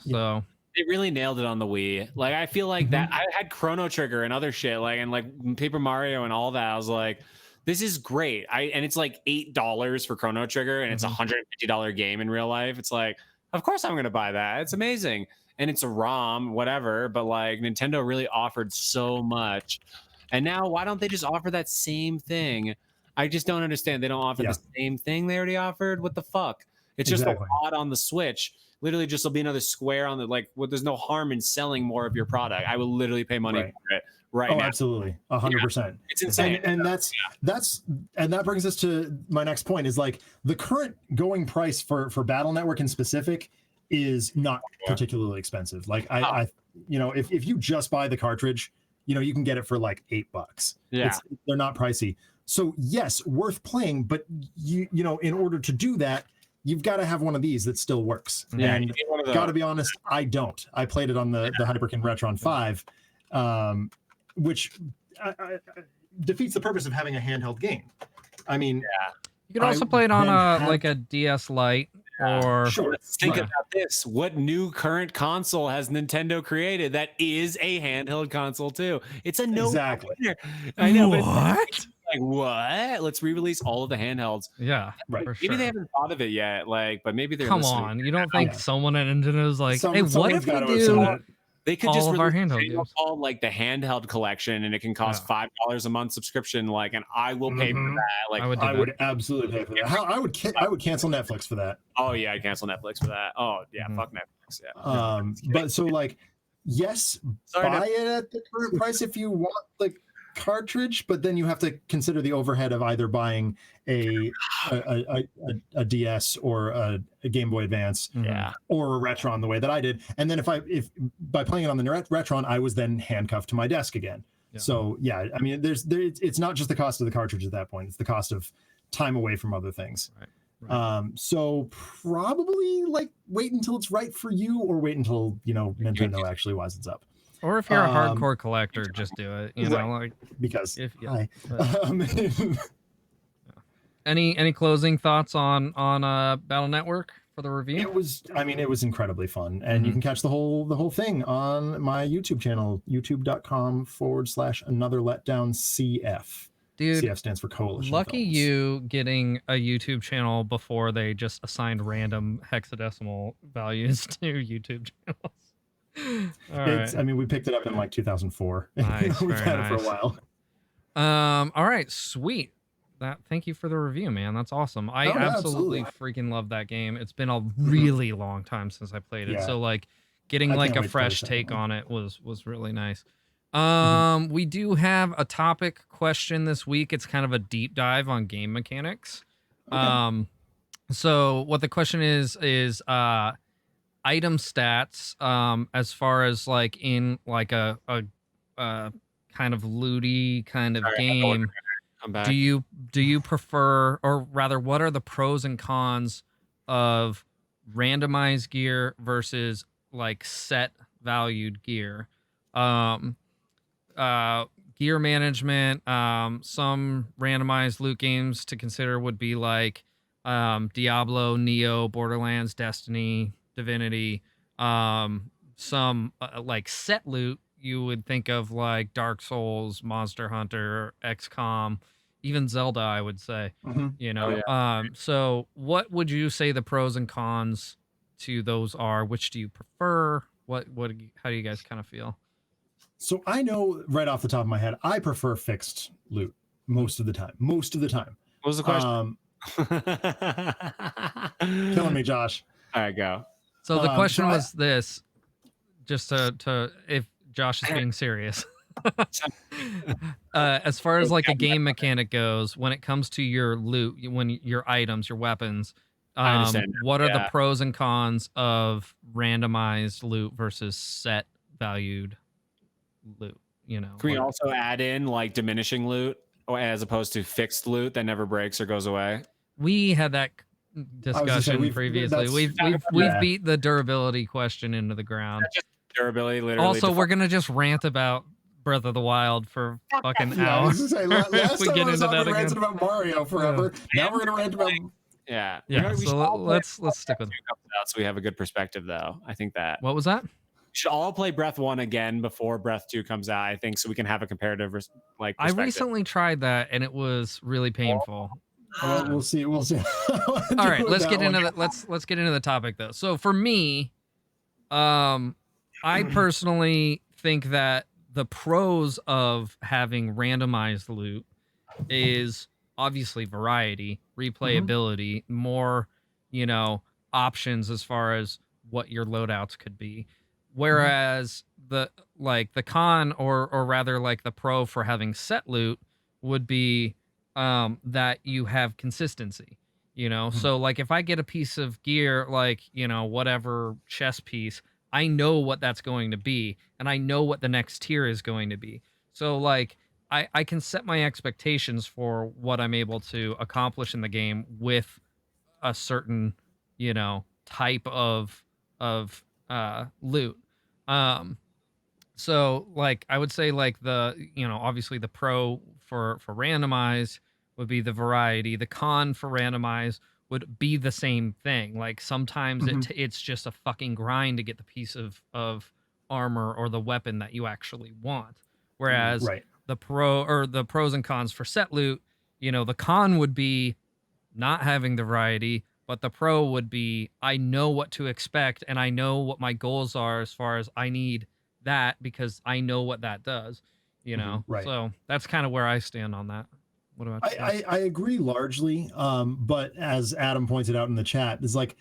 So they really nailed it on the Wii. Like I feel like that I had Chrono Trigger and other shit, like and like Paper Mario and all that. I was like, this is great. And it's like $8 for Chrono Trigger, and it's a $150 game in real life. It's like, of course I'm gonna buy that. It's amazing. And it's a ROM, whatever. But like Nintendo really offered so much. And now why don't they just offer that same thing? I just don't understand. They don't offer the same thing they already offered. What the fuck? It's just a lot on the Switch. Literally just will be another square on the there's no harm in selling more of your product. I will literally pay money for it now. Absolutely. 100%. It's insane. And that brings us to my next point is like the current going price for Battle Network in specific is not particularly expensive. Like I if you just buy the cartridge, you can get it for like $8. Yeah. They're not pricey. So yes, worth playing, but in order to do that, you've got to have one of these that still works. Yeah, and got to be honest, I don't. I played it on the Hyperkin Retron 5, which defeats the purpose of having a handheld game. I mean, you could also play it on a DS Lite. Or let's think about this. What new current console has Nintendo created that is a handheld console too? It's a no-brainer. I know. What? Like what? Let's re-release all of the handhelds. Yeah, right. Maybe they haven't thought of it yet. But maybe they're Come on. You don't think someone at Nintendo's like, hey, what if we do? They could just our handheld games called like the handheld collection, and it can cost $5 a month subscription. and I will pay for that. I would absolutely pay for that. I would cancel Netflix for that. Oh yeah, I'd cancel Netflix for that. Oh yeah, fuck Netflix. Yeah. But so yes, buy it at the current price if you want the cartridge, but then you have to consider the overhead of either buying a DS or a Game Boy Advance, or a Retron the way that I did. And then if by playing it on the Retron, I was then handcuffed to my desk again. Yeah. So I mean, it's not just the cost of the cartridge at that point; it's the cost of time away from other things. Right. So probably wait until it's right for you, or wait until Nintendo actually wisens up. Or if you're a hardcore collector, just do it. Because Any closing thoughts on Battle Network for the review? It was incredibly fun, and you can catch the whole thing on my YouTube channel, youtube.com/anotherletdown CF. Dude, CF stands for Coalition. Lucky Films. you getting a YouTube channel before they just assigned random hexadecimal values to YouTube channels. I mean, we picked it up in 2004. Nice, We've had it for a while. All right, sweet. Thank you for the review, man. That's awesome. I absolutely freaking love that game. It's been a really long time since I played it, so getting a fresh take on it was really nice. We do have a topic question this week. It's kind of a deep dive on game mechanics. Okay. So what the question is item stats, as far as in a kind of looty kind of game. Do you prefer, or rather, what are the pros and cons of randomized gear versus set valued gear? Gear management. Some randomized loot games to consider would be Diablo, Neo, Borderlands, Destiny, Divinity. Some set loot you would think of Dark Souls, Monster Hunter, XCOM, even Zelda, I would say. So what would you say the pros and cons to those are? Which do you prefer? How do you guys kind of feel? So I know right off the top of my head, I prefer fixed loot most of the time. What was the question? Killing me, Josh. All right, go. So the question was this, just to if Josh is being serious. As far as a game mechanic goes, when it comes to your loot, your items, your weapons, what are the pros and cons of randomized loot versus set valued loot? Can we also add in diminishing loot, or as opposed to fixed loot that never breaks or goes away? We had that discussion previously. We've beat the durability question into the ground. durability literally. Also, we're gonna just rant about Breath of the Wild for fucking Yeah, I was hours. gonna say, last we time get I was into on, that we ranted again. about Mario forever. Now we're gonna rant about. Yeah. Yeah. We should So all play let's stick with. Breath 2 comes out so we have a good perspective, though. I think that What was that? we should all play Breath 1 again before Breath 2 comes out. I think so we can have a comparative I perspective. recently tried that and it was really painful. We'll see. We'll see. All right, let's get into let's get into the topic though. So for me, I personally think that the pros of having randomized loot is obviously variety, replayability, more, options as far as what your loadouts could be. Whereas the con or rather like the pro for having set loot would be that you have consistency. So like if I get a piece of gear like, whatever chess piece, I know what that's going to be and I know what the next tier is going to be. So like I can set my expectations for what I'm able to accomplish in the game with a certain, type of loot. So like I would say like the, obviously the pro for randomized would be the variety. The con for randomized would be the same thing. Like sometimes it's just a fucking grind to get the piece of armor or the weapon that you actually want. Whereas the pros and cons for set loot, the con would be not having the variety, but the pro would be I know what to expect and I know what my goals are as far as I need that because I know what that does, So that's kind of where I stand on that. What about you? I agree largely, but as Adam pointed out in the chat, is like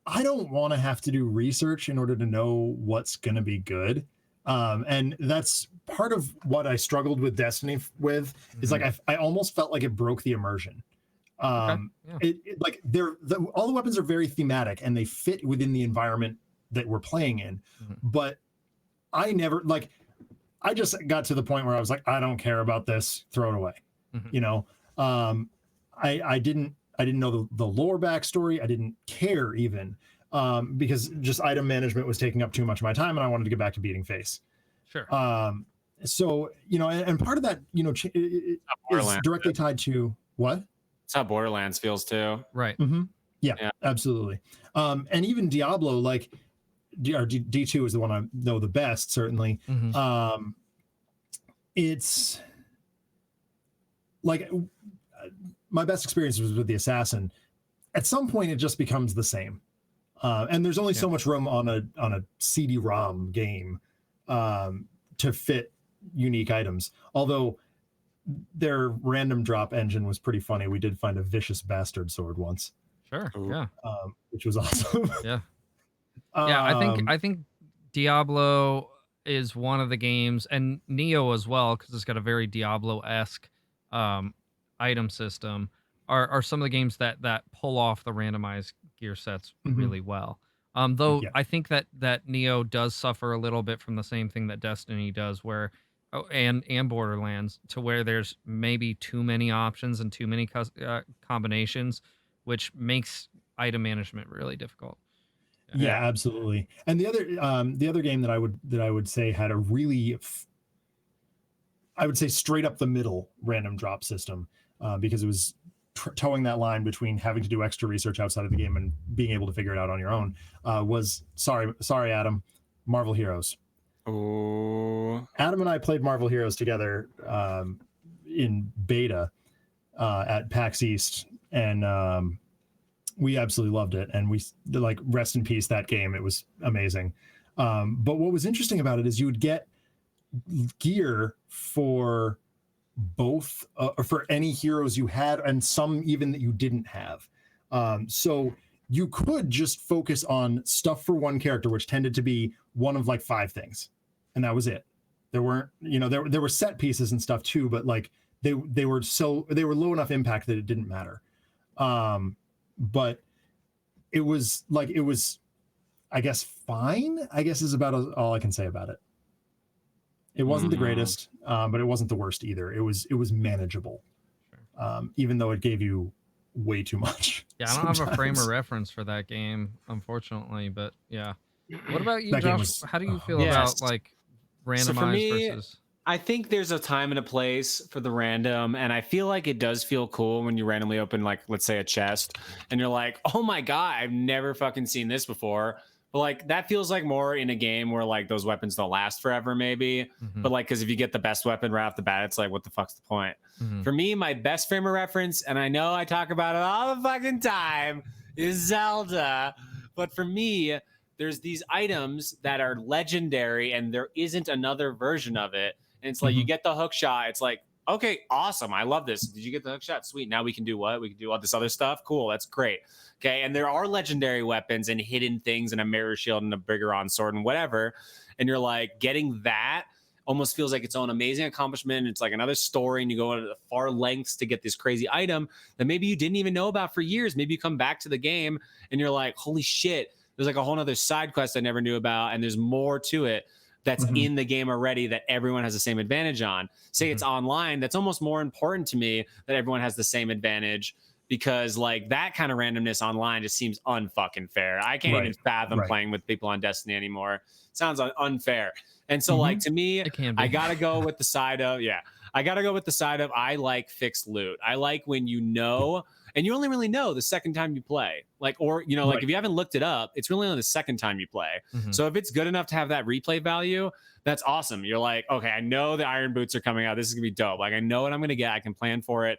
I don't want to have to do research in order to know what's going to be good. And that's part of what I struggled with Destiny with is like I almost felt like it broke the immersion. Like all the weapons are very thematic and they fit within the environment that we're playing in, but I never I just got to the point where I was like, I don't care about this, throw it away. I didn't know the lore backstory. I didn't care even because just item management was taking up too much of my time and I wanted to get back to beating face. Sure. So, and part of that, is directly tied to what? It's how Borderlands feels too. Right. Yeah, absolutely. And even Diablo, like D2 is the one I know the best, certainly. It's like my best experience was with the Assassin. At some point, it just becomes the same. And there's only so much room on a CD-ROM game to fit unique items. Although their random drop engine was pretty funny. We did find a vicious bastard sword once. Sure. Yeah. Which was awesome. Yeah. Yeah. I think Diablo is one of the games, and Neo as well, because it's got a very Diablo-esque item system. Are some of the games that pull off the randomized gear sets really well. Though I think that Neo does suffer a little bit from the same thing that Destiny does, where and Borderlands, to where there's maybe too many options and too many combinations, which makes item management really difficult. Yeah, absolutely. And the other game that I would say had a really, I would say straight up the middle random drop system, because it was towing that line between having to do extra research outside of the game and being able to figure it out on your own. Was sorry, Adam, Marvel Heroes. Oh, Adam and I played Marvel Heroes together in beta at PAX East, and we absolutely loved it. And we like rest in peace that game. It was amazing. But what was interesting about it is you would get gear for both or for any heroes you had, and some even that you didn't have. So you could just focus on stuff for one character, which tended to be one of like 5 things. And that was it. There weren't, there were set pieces and stuff too, but like they were low enough impact that it didn't matter. But it was, I guess, fine, I guess is about all I can say about it. It wasn't the greatest, but it wasn't the worst either. It was manageable, even though it gave you way too much. Yeah, I don't have a frame of reference for that game, unfortunately, but yeah. What about you, That game Josh? was How do you feel Yes. about like So for randomized me, versus? I think there's a time and a place for the random, and I feel like it does feel cool when you randomly open, like, let's say a chest, and you're like, oh my god, I've never fucking seen this before. But like that feels like more in a game where like those weapons don't last forever, maybe. Mhm, But like, because if you get the best weapon right off the bat, it's like, what the fuck's the point? mhm. For me, my best frame of reference, and I know I talk about it all the fucking time, is Zelda. But for me, there's these items that are legendary, and there isn't another version of it. And it's like you Mhm. get the hook shot. It's like, okay, awesome. I love this. Did you get the hook shot? Sweet. Now we can do what? We can do all this other stuff. Cool. That's great. Okay. And there are legendary weapons and hidden things and a mirror shield and a bigger on sword and whatever. And you're like, getting that almost feels like its own amazing accomplishment. It's like another story, and you go into the far lengths to get this crazy item that maybe you didn't even know about for years. Maybe you come back to the game and you're like, holy shit, there's like a whole other side quest I never knew about, and there's more to it that's Mhm. in the game already that everyone has the same advantage on. Say it's online, that's almost more important to me that everyone has the same advantage, because like that kind of randomness online just seems unfucking fair. I can't even Right. fathom Right. playing with people on Destiny anymore. Sounds unfair. And so Mhm. like to me, It can I be. gotta go with the side of I gotta go with the side of I like fixed loot. I like when you know, and you only really know the second time you play. Like, or you know, like Right. if you haven't looked it up, it's really only the second time you play. Mhm. So if it's good enough to have that replay value, that's awesome. You're like, okay, I know the iron boots are coming out. This is gonna be dope. Like I know what I'm gonna get. I can plan for it.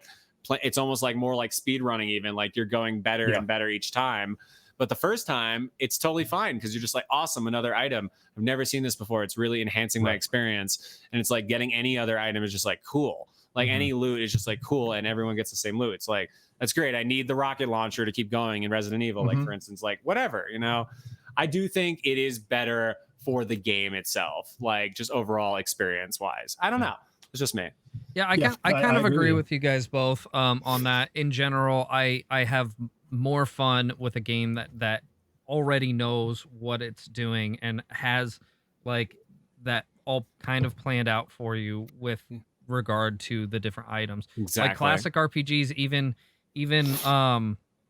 It's almost like more like speed running, even like you're going better Yeah. and better each time. But the first time, it's totally fine because you're just like, awesome, another item. I've never seen this before. It's really enhancing my Right. experience. And it's like getting any other item is just like cool. Like Mhm. any loot is just like cool, and everyone gets the same loot. It's like, that's great. I need the rocket launcher to keep going in Resident Evil, like Mhm. for instance, like whatever, you know. I do think it is better for the game itself, like just overall experience wise. I don't know. It's just me. Yeah, Yeah, I kind I of agree agree with with you guys both on that. In general, I have more fun with a game that already knows what it's doing and has like that all kind of planned out for you with regard to the different items. Like Exactly. classic RPGs, even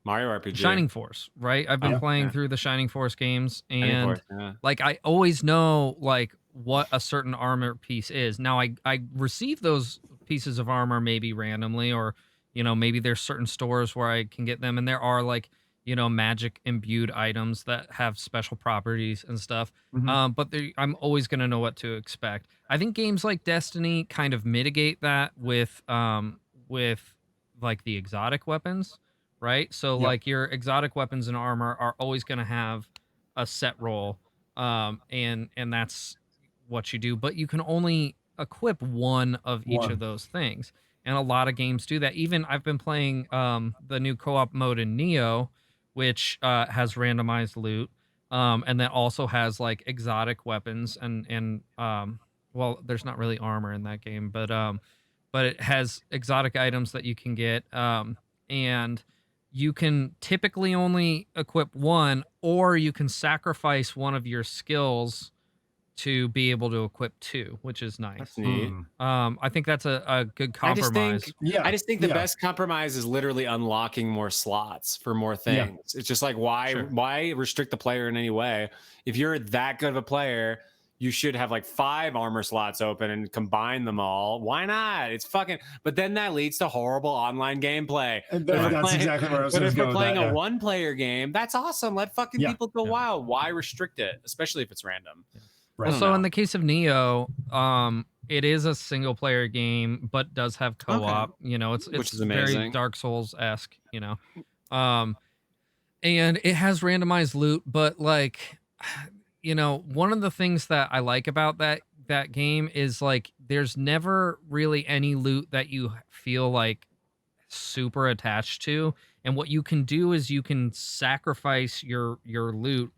Mario RPG. Shining Force, right? I've been Yeah. playing Yeah. through the Shining Force games, Shining and Force, yeah. like I always know like what a certain armor piece is. Now I receive those pieces of armor maybe randomly, or you know, maybe there's certain stores where I can get them, and there are like, you know, magic imbued items that have special properties and stuff. Mhm. But I'm always gonna know what to expect. I think games like Destiny kind of mitigate that with like the exotic weapons, right? So Yep. like your exotic weapons and armor are always going to have a set roll, and that's what you do. But you can only equip one of each of One. those things, and a lot of games do that. Even I've been playing the new co-op mode in Neo, which has randomized loot, and that also has like exotic weapons and well, there's not really armor in that game, but it has exotic items that you can get, and you can typically only equip one, or you can sacrifice one of your skills to be able to equip two, which is That's nice. neat. I think that's a good I just think compromise. Yeah. I just think the Yeah. best compromise is literally unlocking more slots for more Yeah. things. It's just like why Sure. why restrict the player in any way? If you're that good of a player, you should have like 5 armor slots open and combine them all. Why not? It's fucking, but then that leads to horrible online gameplay. And But if we're that's playing- exactly where I was But going if to we're go with playing that. a Yeah. one-player game, that's awesome. Let fucking Yeah. people go Yeah. wild. Why restrict it, especially if it's random? Right. I don't Also, in know. the case of Neo, it is a single player game, but does have co-op. You know, it's Which is very amazing. Dark Souls esque. You know, and it has randomized loot, but like, you know, one of the things that I like about that game is like there's never really any loot that you feel like super attached to, and what you can do is you can sacrifice your loot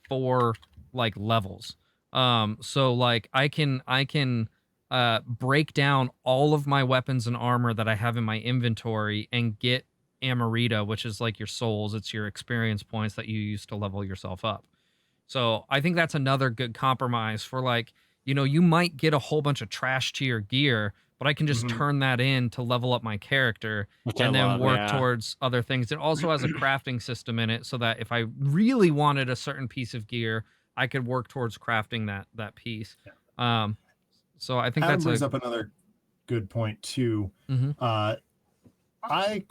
for like levels. So like I can break down all of my weapons and armor that I have in my inventory and get Amarita, which is like your souls. It's your experience points that you use to level yourself up. So I think that's another good compromise for like, you know, you might get a whole bunch of trash to your gear, but I can just Mhm. turn that in to level up my character Which I and then love, work yeah. towards other things. It also has a crafting system in it so that if I really wanted a certain piece of gear, I could work towards crafting that piece. Yeah. So I think Adam brings up another good point too. Mm-hmm. I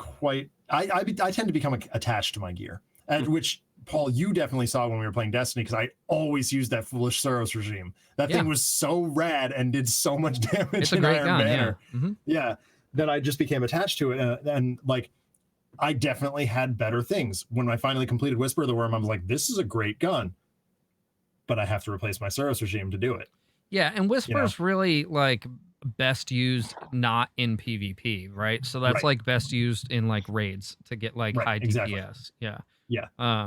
tend to become attached to my gear, which Paul, you definitely saw when we were playing Destiny, because I always used that foolish Soros regime. That thing was so rad and did so much damage. It's a great gun, Banner. yeah. Mm-hmm. Yeah, that I just became attached to it, and like I definitely had better things. When I finally completed Whisper of the Worm, I was like, this is a great gun, but I have to replace my Soros regime to do it. Yeah, and Whisper's really like best used not in PvP, right? So that's like best used in like raids to get like high DPS. Exactly. Yeah. Yeah.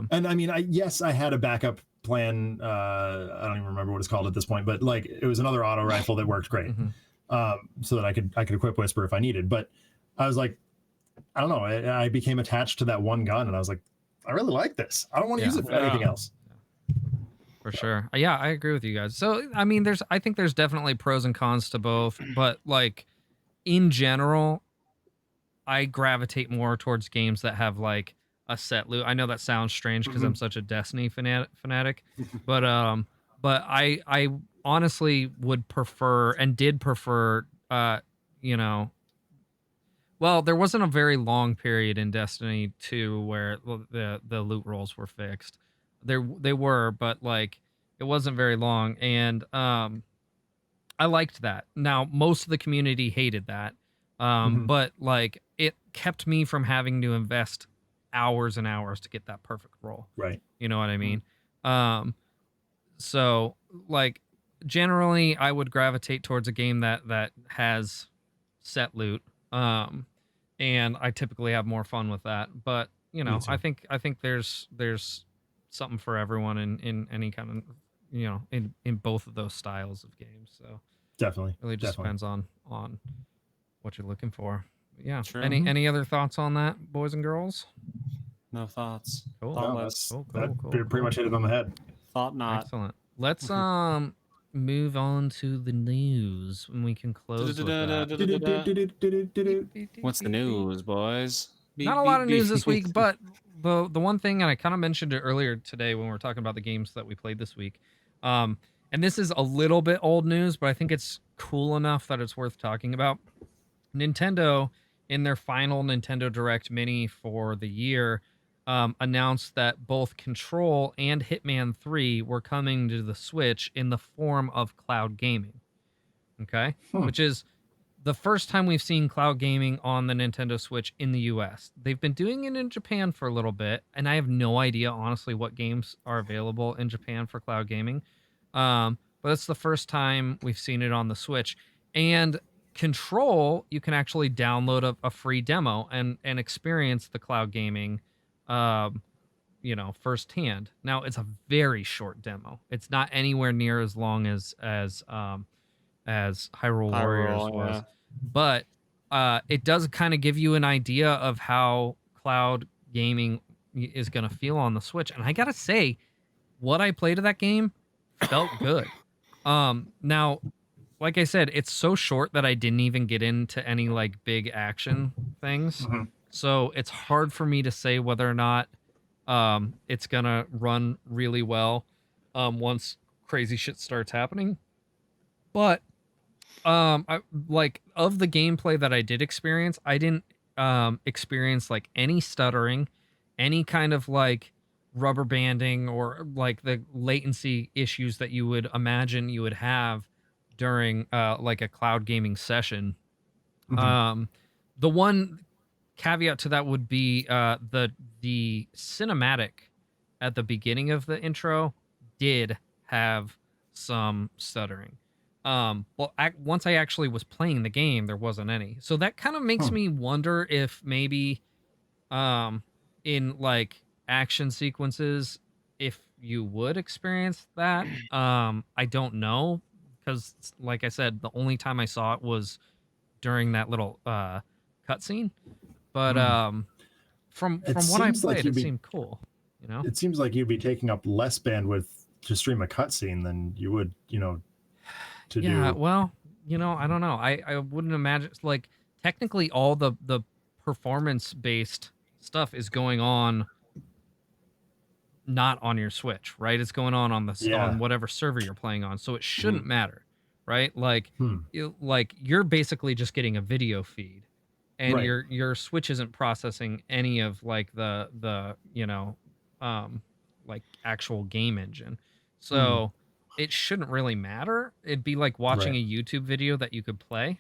And I mean, I had a backup plan. I don't even remember what it's called at this point, but like it was another auto rifle that worked great, so that I could equip Whisper if I needed. But I was like, I don't know. I became attached to that one gun, and I was like, I really like this. I don't want to use it for anything else. For sure. Yeah, I agree with you guys. So, I mean, I think there's definitely pros and cons to both, but like in general, I gravitate more towards games that have like a set loot. I know that sounds strange because I'm such a Destiny fanatic, but I honestly would prefer and did prefer, you know, well, there wasn't a very long period in Destiny 2 where the loot rolls were fixed. They were, but like it wasn't very long, and I liked that. Now most of the community hated that, but like it kept me from having to invest hours and hours to get that perfect roll. Right. You know what I mean? So like generally, I would gravitate towards a game that has set loot. And I typically have more fun with that. But you know, I think there's something for everyone in any kind of, you know, in both of those styles of games. So definitely, really just depends on what you're looking for. But yeah. True. Any other thoughts on that, boys and girls? No thoughts. Cool. Thoughtless. Pretty much hit it on the head. Thought not. Excellent. Let's move on to the news, and we can close with that. What's the news, boys? Not a lot of news this week, but the one thing, and I kind of mentioned it earlier today when we were talking about the games that we played this week, and this is a little bit old news, but I think it's cool enough that it's worth talking about. Nintendo, in their final Nintendo Direct Mini for the year, announced that both Control and Hitman 3 were coming to the Switch in the form of cloud gaming. Okay? Which is the first time we've seen cloud gaming on the Nintendo Switch in the US. They've been doing it in Japan for a little bit, and I have no idea, honestly, what games are available in Japan for cloud gaming. But it's the first time we've seen it on the Switch. And Control, you can actually download a free demo and experience the cloud gaming you know, firsthand. Now it's a very short demo. It's not anywhere near as long as Hyrule Warriors was, but it does kind of give you an idea of how cloud gaming is going to feel on the Switch. And I gotta say, what I played of that game felt good. Now, like I said, it's so short that I didn't even get into any like big action things. So it's hard for me to say whether or not it's gonna run really well once crazy shit starts happening. But I, like, of the gameplay that I did experience, I didn't experience like any stuttering, any kind of like rubber banding, or like the latency issues that you would imagine you would have during like a cloud gaming session. The one caveat to that would be the cinematic at the beginning of the intro did have some stuttering. But once I actually was playing the game, there wasn't any. So that kind of makes me wonder if maybe in like action sequences, if you would experience that. I don't know, because like I said, the only time I saw it was during that little cutscene. But from what I played, it seemed cool. You know, it seems like you'd be taking up less bandwidth to stream a cutscene than you would, you know, to do. Yeah, well, you know, I don't know. I wouldn't imagine, like, technically all the performance based stuff is going on not on your Switch, right? It's going on the Yeah. on whatever server you're playing on, so it shouldn't matter, right? Like, Hmm. like you're basically just getting a video feed, and Right. your Switch isn't processing any of like the like actual game engine, so it shouldn't really matter. It'd be like watching Right. a YouTube video that you could play.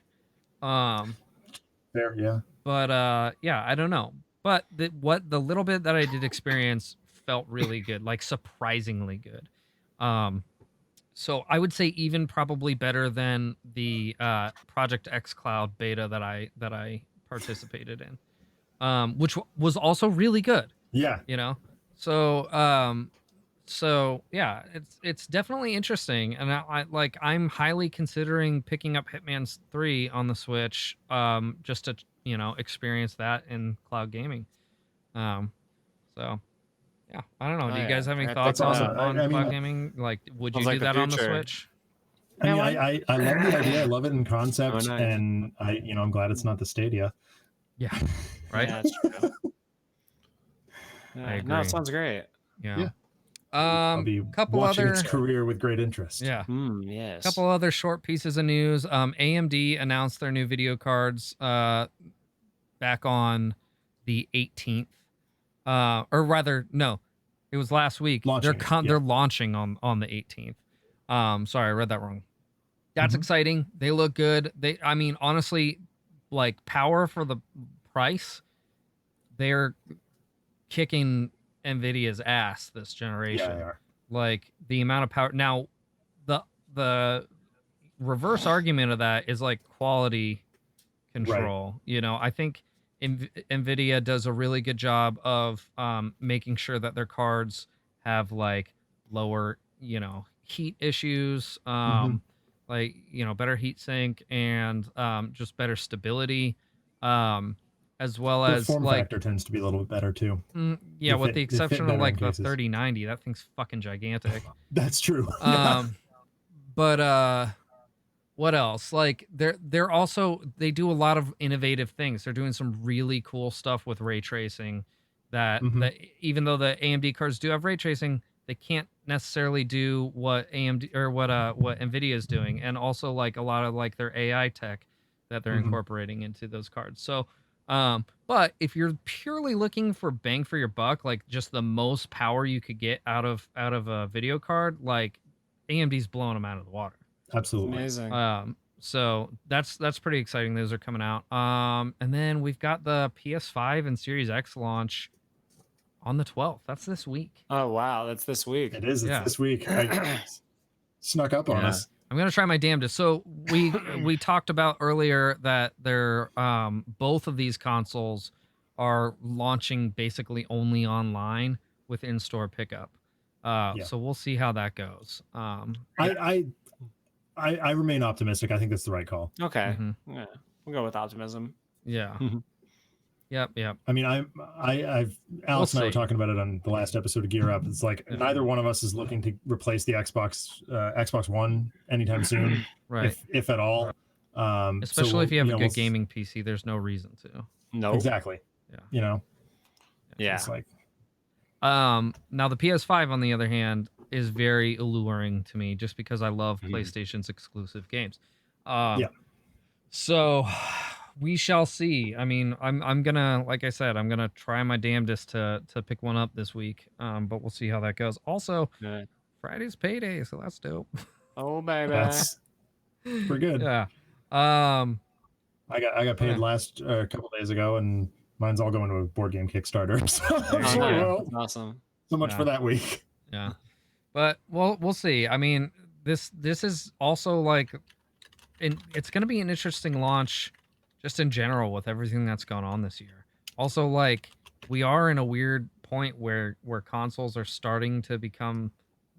Fair, yeah. But yeah, I don't know. But the little bit that I did experience felt really good, like surprisingly good. So I would say even probably better than the Project X Cloud beta that I participated in, which was also really good. Yeah. You know, so so yeah, it's definitely interesting, and I'm highly considering picking up Hitman's 3 on the Switch, just to experience that in cloud gaming. So yeah, I don't know. Do you guys have any thoughts That's on awesome. on I cloud mean, gaming? Like, would you Sounds do like the that on the future. Switch? I mean, Yeah, I love the idea. I love it in concept, Oh, nice. and I'm glad it's not the Stadia. Yeah, right. Yeah, that's true. I agree. No, it sounds great. Yeah. I'll be Couple watching other its career with great interest. yeah. Yes. Couple other short pieces of news. AMD announced their new video cards back on the 18th. Or rather, no, it was last week. Launching, They're launching on the 18th. Sorry, I read that wrong. That's exciting. They look good. I mean, honestly, like power for the price, they're kicking Nvidia's ass this generation. Yeah, they are. Like the amount of power. Now, the reverse argument of that is like quality control. Right. I think Nvidia does a really good job of making sure that their cards have like lower, heat issues, like better heat sink and just better stability, as well The as form like factor tends to be a little bit better too. Yeah, with the exception of like the cases. 3090, that thing's fucking gigantic. That's true. But what else? Like they're also, they do a lot of innovative things. They're doing some really cool stuff with ray tracing that even though the AMD cards do have ray tracing, they can't necessarily do what AMD or what Nvidia is doing, and also like a lot of like their AI tech that they're incorporating into those cards. So but if you're purely looking for bang for your buck, like just the most power you could get out of a video card, like AMD's blowing them out of the water. Absolutely. Amazing. So that's pretty exciting. Those are coming out. And then we've got the PS5 and Series X launch on the 12th. That's this week. Oh wow, that's this week. It is. It's this week. Snuck up on us. I'm gonna try my damnedest. So we talked about earlier that they're both of these consoles are launching basically only online with in-store pickup. So we'll see how that goes. I remain optimistic. I think that's the right call. Okay. Yeah, we'll go with optimism. Yeah. Yep. I mean, Alex and I were talking about it on the last episode of Gear Up. It's like neither one of us is looking to replace the Xbox One anytime soon, right? If at all. Especially if you have a good gaming PC, there's no reason to. No, exactly. Yeah. Yeah. It's like. Now the PS5, on the other hand, is very alluring to me just because I love PlayStation's exclusive games. So we shall see. I mean, I'm gonna, like I said, I'm gonna try my damnedest to pick one up this week. But we'll see how that goes. Also, Friday's payday, so that's dope. Oh baby, that's pretty good. Yeah. I got paid last couple days ago, and mine's all going to a board game Kickstarter. So well, awesome. So much for that week. Yeah. But we'll see. I mean, this is also like, it's going to be an interesting launch just in general with everything that's gone on this year. Also, like, we are in a weird point where consoles are starting to become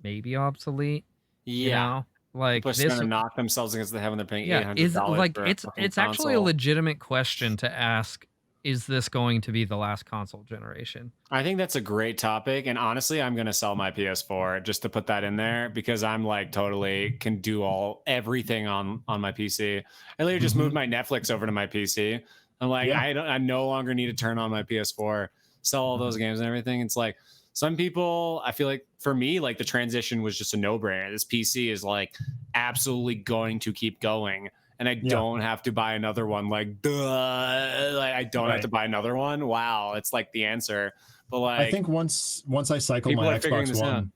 maybe obsolete. Yeah. You know? Like, people are going to knock themselves against the head when they're paying $800 is like for it's actually a legitimate question to ask. Is this going to be the last console generation? I think that's a great topic. And honestly, I'm going to sell my PS4 just to put that in there because I'm like totally can do everything on my PC. I literally just moved my Netflix over to my PC. I'm like, I no longer need to turn on my PS4, sell all those games and everything. It's like, some people, I feel like for me, like the transition was just a no-brainer. This PC is like absolutely going to keep going, and I don't have to buy another one. Like, duh, like I don't have to buy another one. Wow, it's like the answer. But like, I think once I cycle my Xbox One,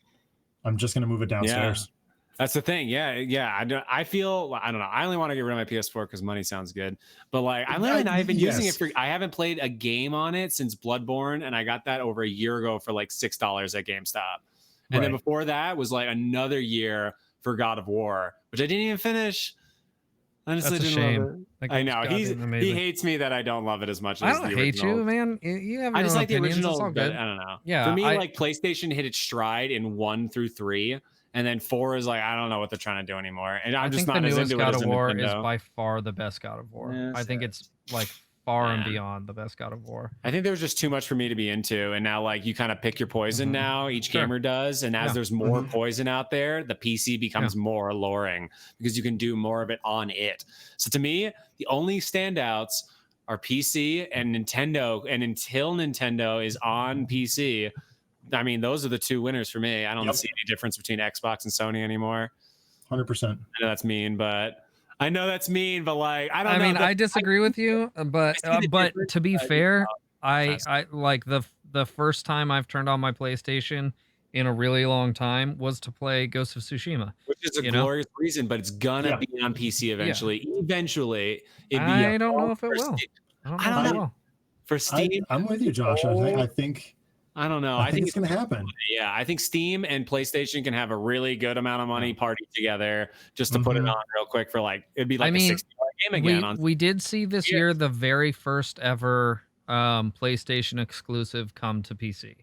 I'm just gonna move it downstairs. That's the thing. Yeah. I feel, I don't know. I only want to get rid of my PS4 because money sounds good. But like, I'm literally not even using it for, I haven't played a game on it since Bloodborne. And I got that over a year ago for like $6 at GameStop. And then before that was like another year for God of War, which I didn't even finish. Honestly, that's a shame. I know he hates me that I don't love it as much as I don't hate you, man. You have I just like opinions. the original. It's all good. I don't know. Yeah, for me, like PlayStation hit its stride in 1 through 3. And then 4 is like, I don't know what they're trying to do anymore. And I'm just not as into it as God of War Nintendo. is by far the best God of War. I think it's like far and beyond the best God of War. I think there was just too much for me to be into. And now like you kind of pick your poison now, each gamer does. And as there's more poison out there, the PC becomes more alluring because you can do more of it on it. So to me, the only standouts are PC and Nintendo. And until Nintendo is on PC, I mean, those are the two winners for me. I don't see any difference between Xbox and Sony anymore. 100%. I know that's mean, but like, I don't know. I mean, I disagree with you, but to be fair, I like the first time I've turned on my PlayStation in a really long time was to play Ghost of Tsushima, which is a glorious reason, but it's gonna be on PC eventually. Eventually, I don't know if it will. I don't know. For Steam, I'm with you, Josh. I think. I don't know. I think it's going to happen. Yeah, I think Steam and PlayStation can have a really good amount of money party together just to put it on real quick for like, it'd be like a $60 game again. We did see this year the very first ever PlayStation exclusive come to PC,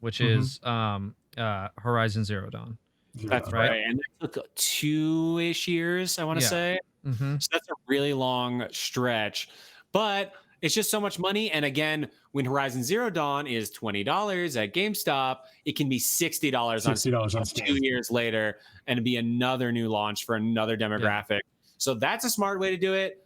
which is Horizon Zero Dawn. That's right. And that took 2-ish years, I want to say. So that's a really long stretch. But it's just so much money. And again, when Horizon Zero Dawn is $20 at GameStop, it can be $60 on Steam 2 years later and be another new launch for another demographic. So that's a smart way to do it.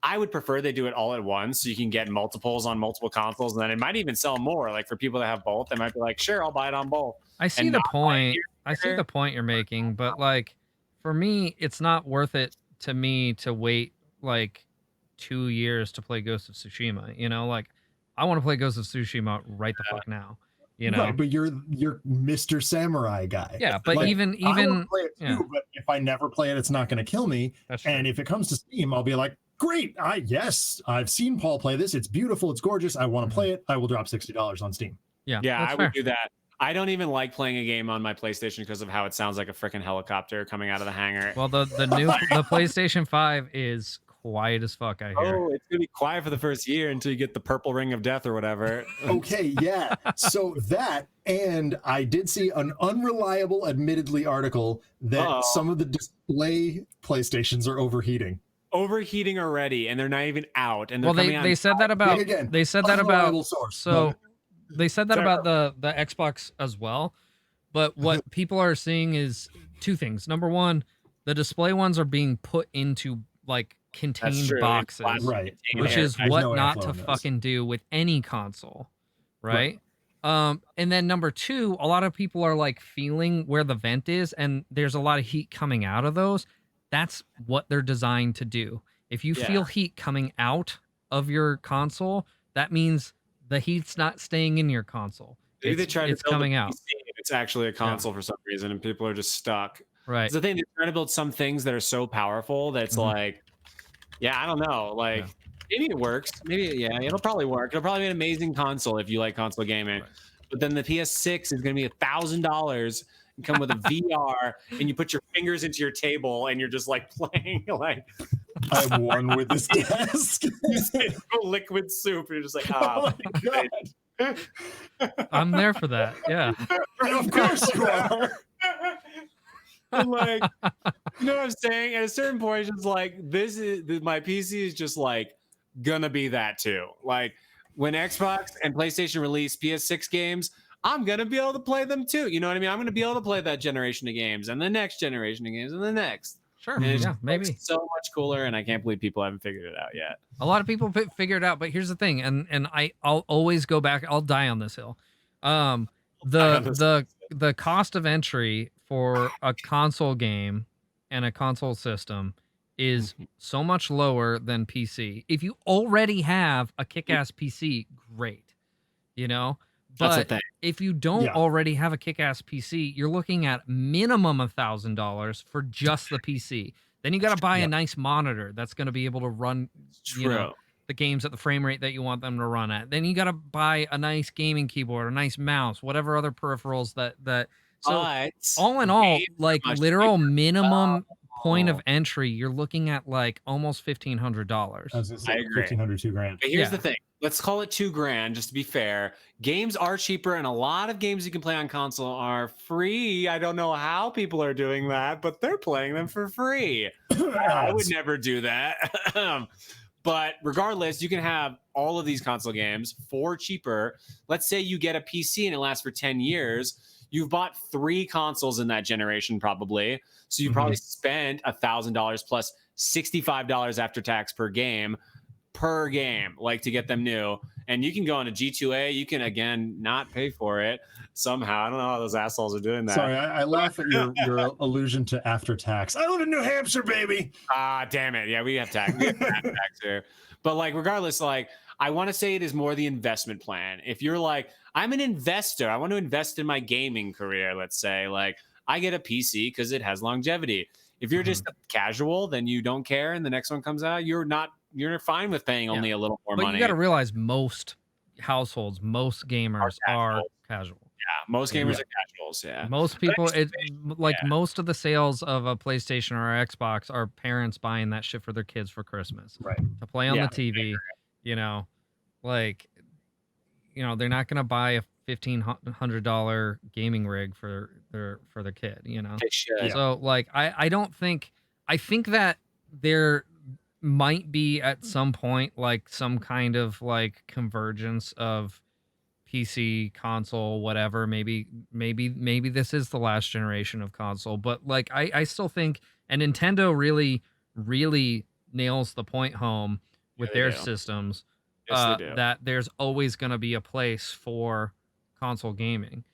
I would prefer they do it all at once so you can get multiples on multiple consoles. And then it might even sell more. Like for people that have both, they might be like, sure, I'll buy it on both. I see the point. I see the point you're making. But like for me, it's not worth it to me to wait like 2 years to play Ghost of Tsushima, you know, like I want to play Ghost of Tsushima right the fuck now, you know. Right, but you're Mr. Samurai guy. Yeah, but like, even I want to play it too, but if I never play it, it's not going to kill me. And if it comes to Steam, I'll be like, great, I've seen Paul play this. It's beautiful, it's gorgeous. I want to play it. I will drop $60 on Steam. Yeah, I would do that. I don't even like playing a game on my PlayStation because of how it sounds like a freaking helicopter coming out of the hangar. Well, the PlayStation 5 is quiet as fuck, I hear. Oh, it's gonna be quiet for the first year until you get the purple ring of death or whatever. Okay, yeah. So that, and I did see an unreliable, admittedly, article that some of the display PlayStations are overheating. Overheating already, and they're not even out. And they said that about they said that about the Xbox as well. But what people are seeing is two things. Number one, the display ones are being put into like contained boxes, right? Which is what not to fucking do with any console, right? And then number two, a lot of people are like feeling where the vent is, and there's a lot of heat coming out of those. That's what they're designed to do. If you feel heat coming out of your console, that means the heat's not staying in your console. Maybe they try to build coming out. It's actually a console for some reason, and people are just stuck. Right. The thing, they're trying to build some things that are so powerful that it's like, I don't know. Like, maybe it works. Maybe, it'll probably work. It'll probably be an amazing console if you like console gaming. Right. But then the PS6 is going to be $1,000 and come with a VR, and you put your fingers into your table, and you're just like playing like. I'm one with this desk. Liquid soup. And you're just like, oh my God. I'm there for that. Yeah. Of course you are. I'm like, you know what I'm saying? At a certain point, it's just like, my PC is just like gonna be that too. Like when Xbox and PlayStation release PS6 games, I'm gonna be able to play them too. You know what I mean? I'm gonna be able to play that generation of games and the next generation of games and the next. Sure. Yeah, maybe. So much cooler, and I can't believe people haven't figured it out yet. A lot of people figure it out, but here's the thing, and I'll always go back. I'll die on this hill. The cost of entry for a console game and a console system is so much lower than PC. If you already have a kick-ass PC, great, you know. That's the But thing. if you don't already have a kick-ass PC, you're looking at minimum $1,000 for just the PC. Then you got to buy a nice monitor that's going to be able to run, you know, the games at the frame rate that you want them to run at. Then you got to buy a nice gaming keyboard, a nice mouse, whatever other peripherals that. So all in all, like literal minimum point of entry, you're looking at like almost $1,500. I was gonna say I agree. $1,500, $2,000. But here's the thing. Let's call it $2,000 just to be fair. Games are cheaper, and a lot of games you can play on console are free. I don't know how people are doing that, but they're playing them for free. I would never do that. But regardless, you can have all of these console games for cheaper. Let's say you get a PC and it lasts for 10 years. You've bought 3 consoles in that generation, probably. So you probably spent $1,000 plus $65 after tax per game, like to get them new. And you can go on a G2A. You can, again, not pay for it somehow. I don't know how those assholes are doing that. Sorry, I laugh at your allusion to after tax. I live in New Hampshire, baby. Damn it. Yeah, we have tax. We have tax here. But like, regardless, like, I want to say it is more the investment plan. If you're like, I'm an investor, I want to invest in my gaming career, let's say, like, I get a PC because it has longevity. If you're just casual, then you don't care, and the next one comes out, you're fine with paying only a little more money. But you got to realize most households, most gamers are casual. Yeah, most gamers are casuals. Yeah, most people, most of the sales of a PlayStation or an Xbox are parents buying that shit for their kids for Christmas, right? To play on the TV. You know, like, you know, they're not gonna buy a $1,500 gaming rig for their kid. You know, so like I think that there might be at some point like some kind of like convergence of PC, console, whatever. Maybe this is the last generation of console, but like I still think, and Nintendo really nails the point home with their systems, that there's always going to be a place for console gaming.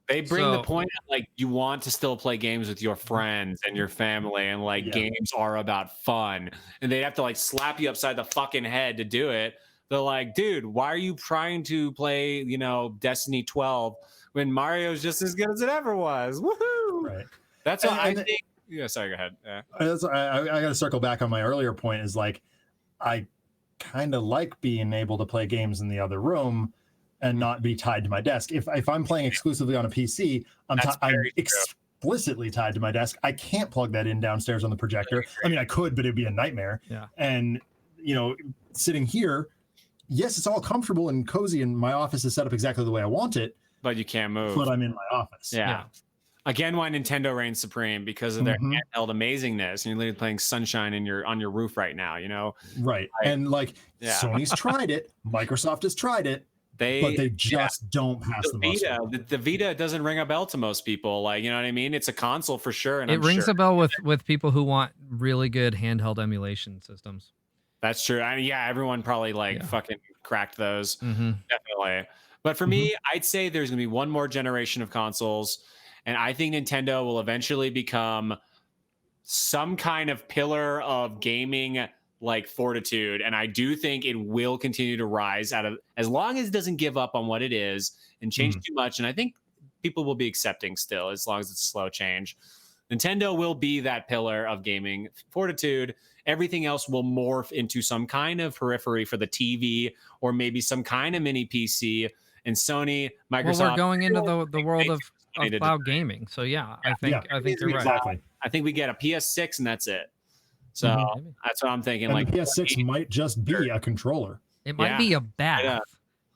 They bring the point that, like, you want to still play games with your friends and your family, and like games are about fun, and they'd have to like slap you upside the fucking head to do it. They're like, dude, why are you trying to play, you know, Destiny 12 when Mario's just as good as it ever was? Woohoo! Right. That's what I think. Yeah, sorry, go ahead. I got to circle back on my earlier point. Is like, I kind of like being able to play games in the other room and not be tied to my desk. If I'm playing exclusively on a PC, I'm explicitly tied to my desk. I can't plug that in downstairs on the projector. I mean, I could, but it'd be a nightmare. Yeah. And, you know, sitting here, yes, it's all comfortable and cozy, and my office is set up exactly the way I want it. But you can't move. But I'm in my office. Yeah. Again, why Nintendo reigns supreme, because of their handheld amazingness. And you're literally playing Sunshine on your roof right now, you know? Right. And like, Sony's tried it. Microsoft has tried it. But they just don't pass the Vita. The Vita doesn't ring a bell to most people. Like, you know what I mean? It's a console for sure. And it rings a bell with people who want really good handheld emulation systems. That's true. I mean, everyone probably fucking cracked those. Definitely. But for me, I'd say there's going to be one more generation of consoles. And I think Nintendo will eventually become some kind of pillar of gaming, like fortitude. And I do think it will continue to rise as long as it doesn't give up on what it is and change too much. And I think people will be accepting still, as long as it's a slow change. Nintendo will be that pillar of gaming fortitude. Everything else will morph into some kind of periphery for the TV, or maybe some kind of mini PC. And Sony, Microsoft. Well, we're going into the world of cloud gaming. So I think you're right. Exactly. I think we get a PS6 and that's it. So that's what I'm thinking. And like the PS6 might just be a controller. It might be a bath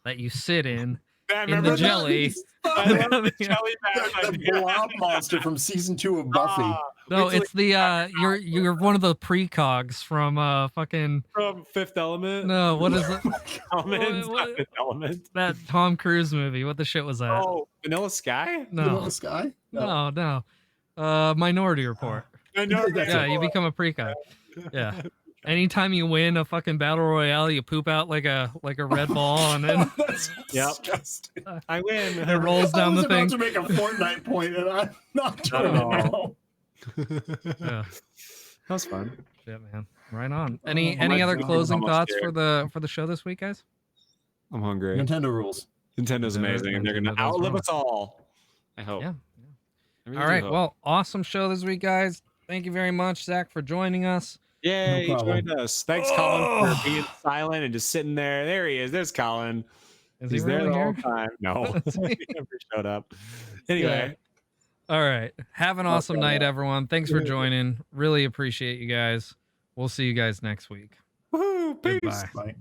that you sit in the jelly. The blob monster from season 2 of Buffy. No, it's the you're one of the precogs from from Fifth Element. No, what is it? Fifth Element. That Tom Cruise movie. What the shit was that? Oh, Vanilla Sky? No. Vanilla Sky? No. Minority Report. Yeah, you become a precog. Yeah. Anytime you win a fucking battle royale, you poop out like a red ball, and then That's Yep. disgusting. I win. it rolls I down was the about thing. to make a Fortnite point, and I'm not doing Not at it all. now. Yeah, That was fun. shit, man. Right on. Oh Any my other God. closing Almost thoughts here. for the show this week, guys? I'm hungry. Nintendo rules. Nintendo's amazing, and they're gonna Nintendo does outlive rule. us all. I hope. Yeah. I really All do right. hope. Well, awesome show this week, guys. Thank you very much, Zach, for joining us. Yay, you problem. joined us. Thanks, Colin, for being silent and just sitting there. There he is. There's Colin. Is He's he there really the here? whole time. No, Is he? he never showed up. Anyway, All right. Have an awesome night, everyone. Thanks for joining. Really appreciate you guys. We'll see you guys next week. woohoo, peace. Goodbye. Bye.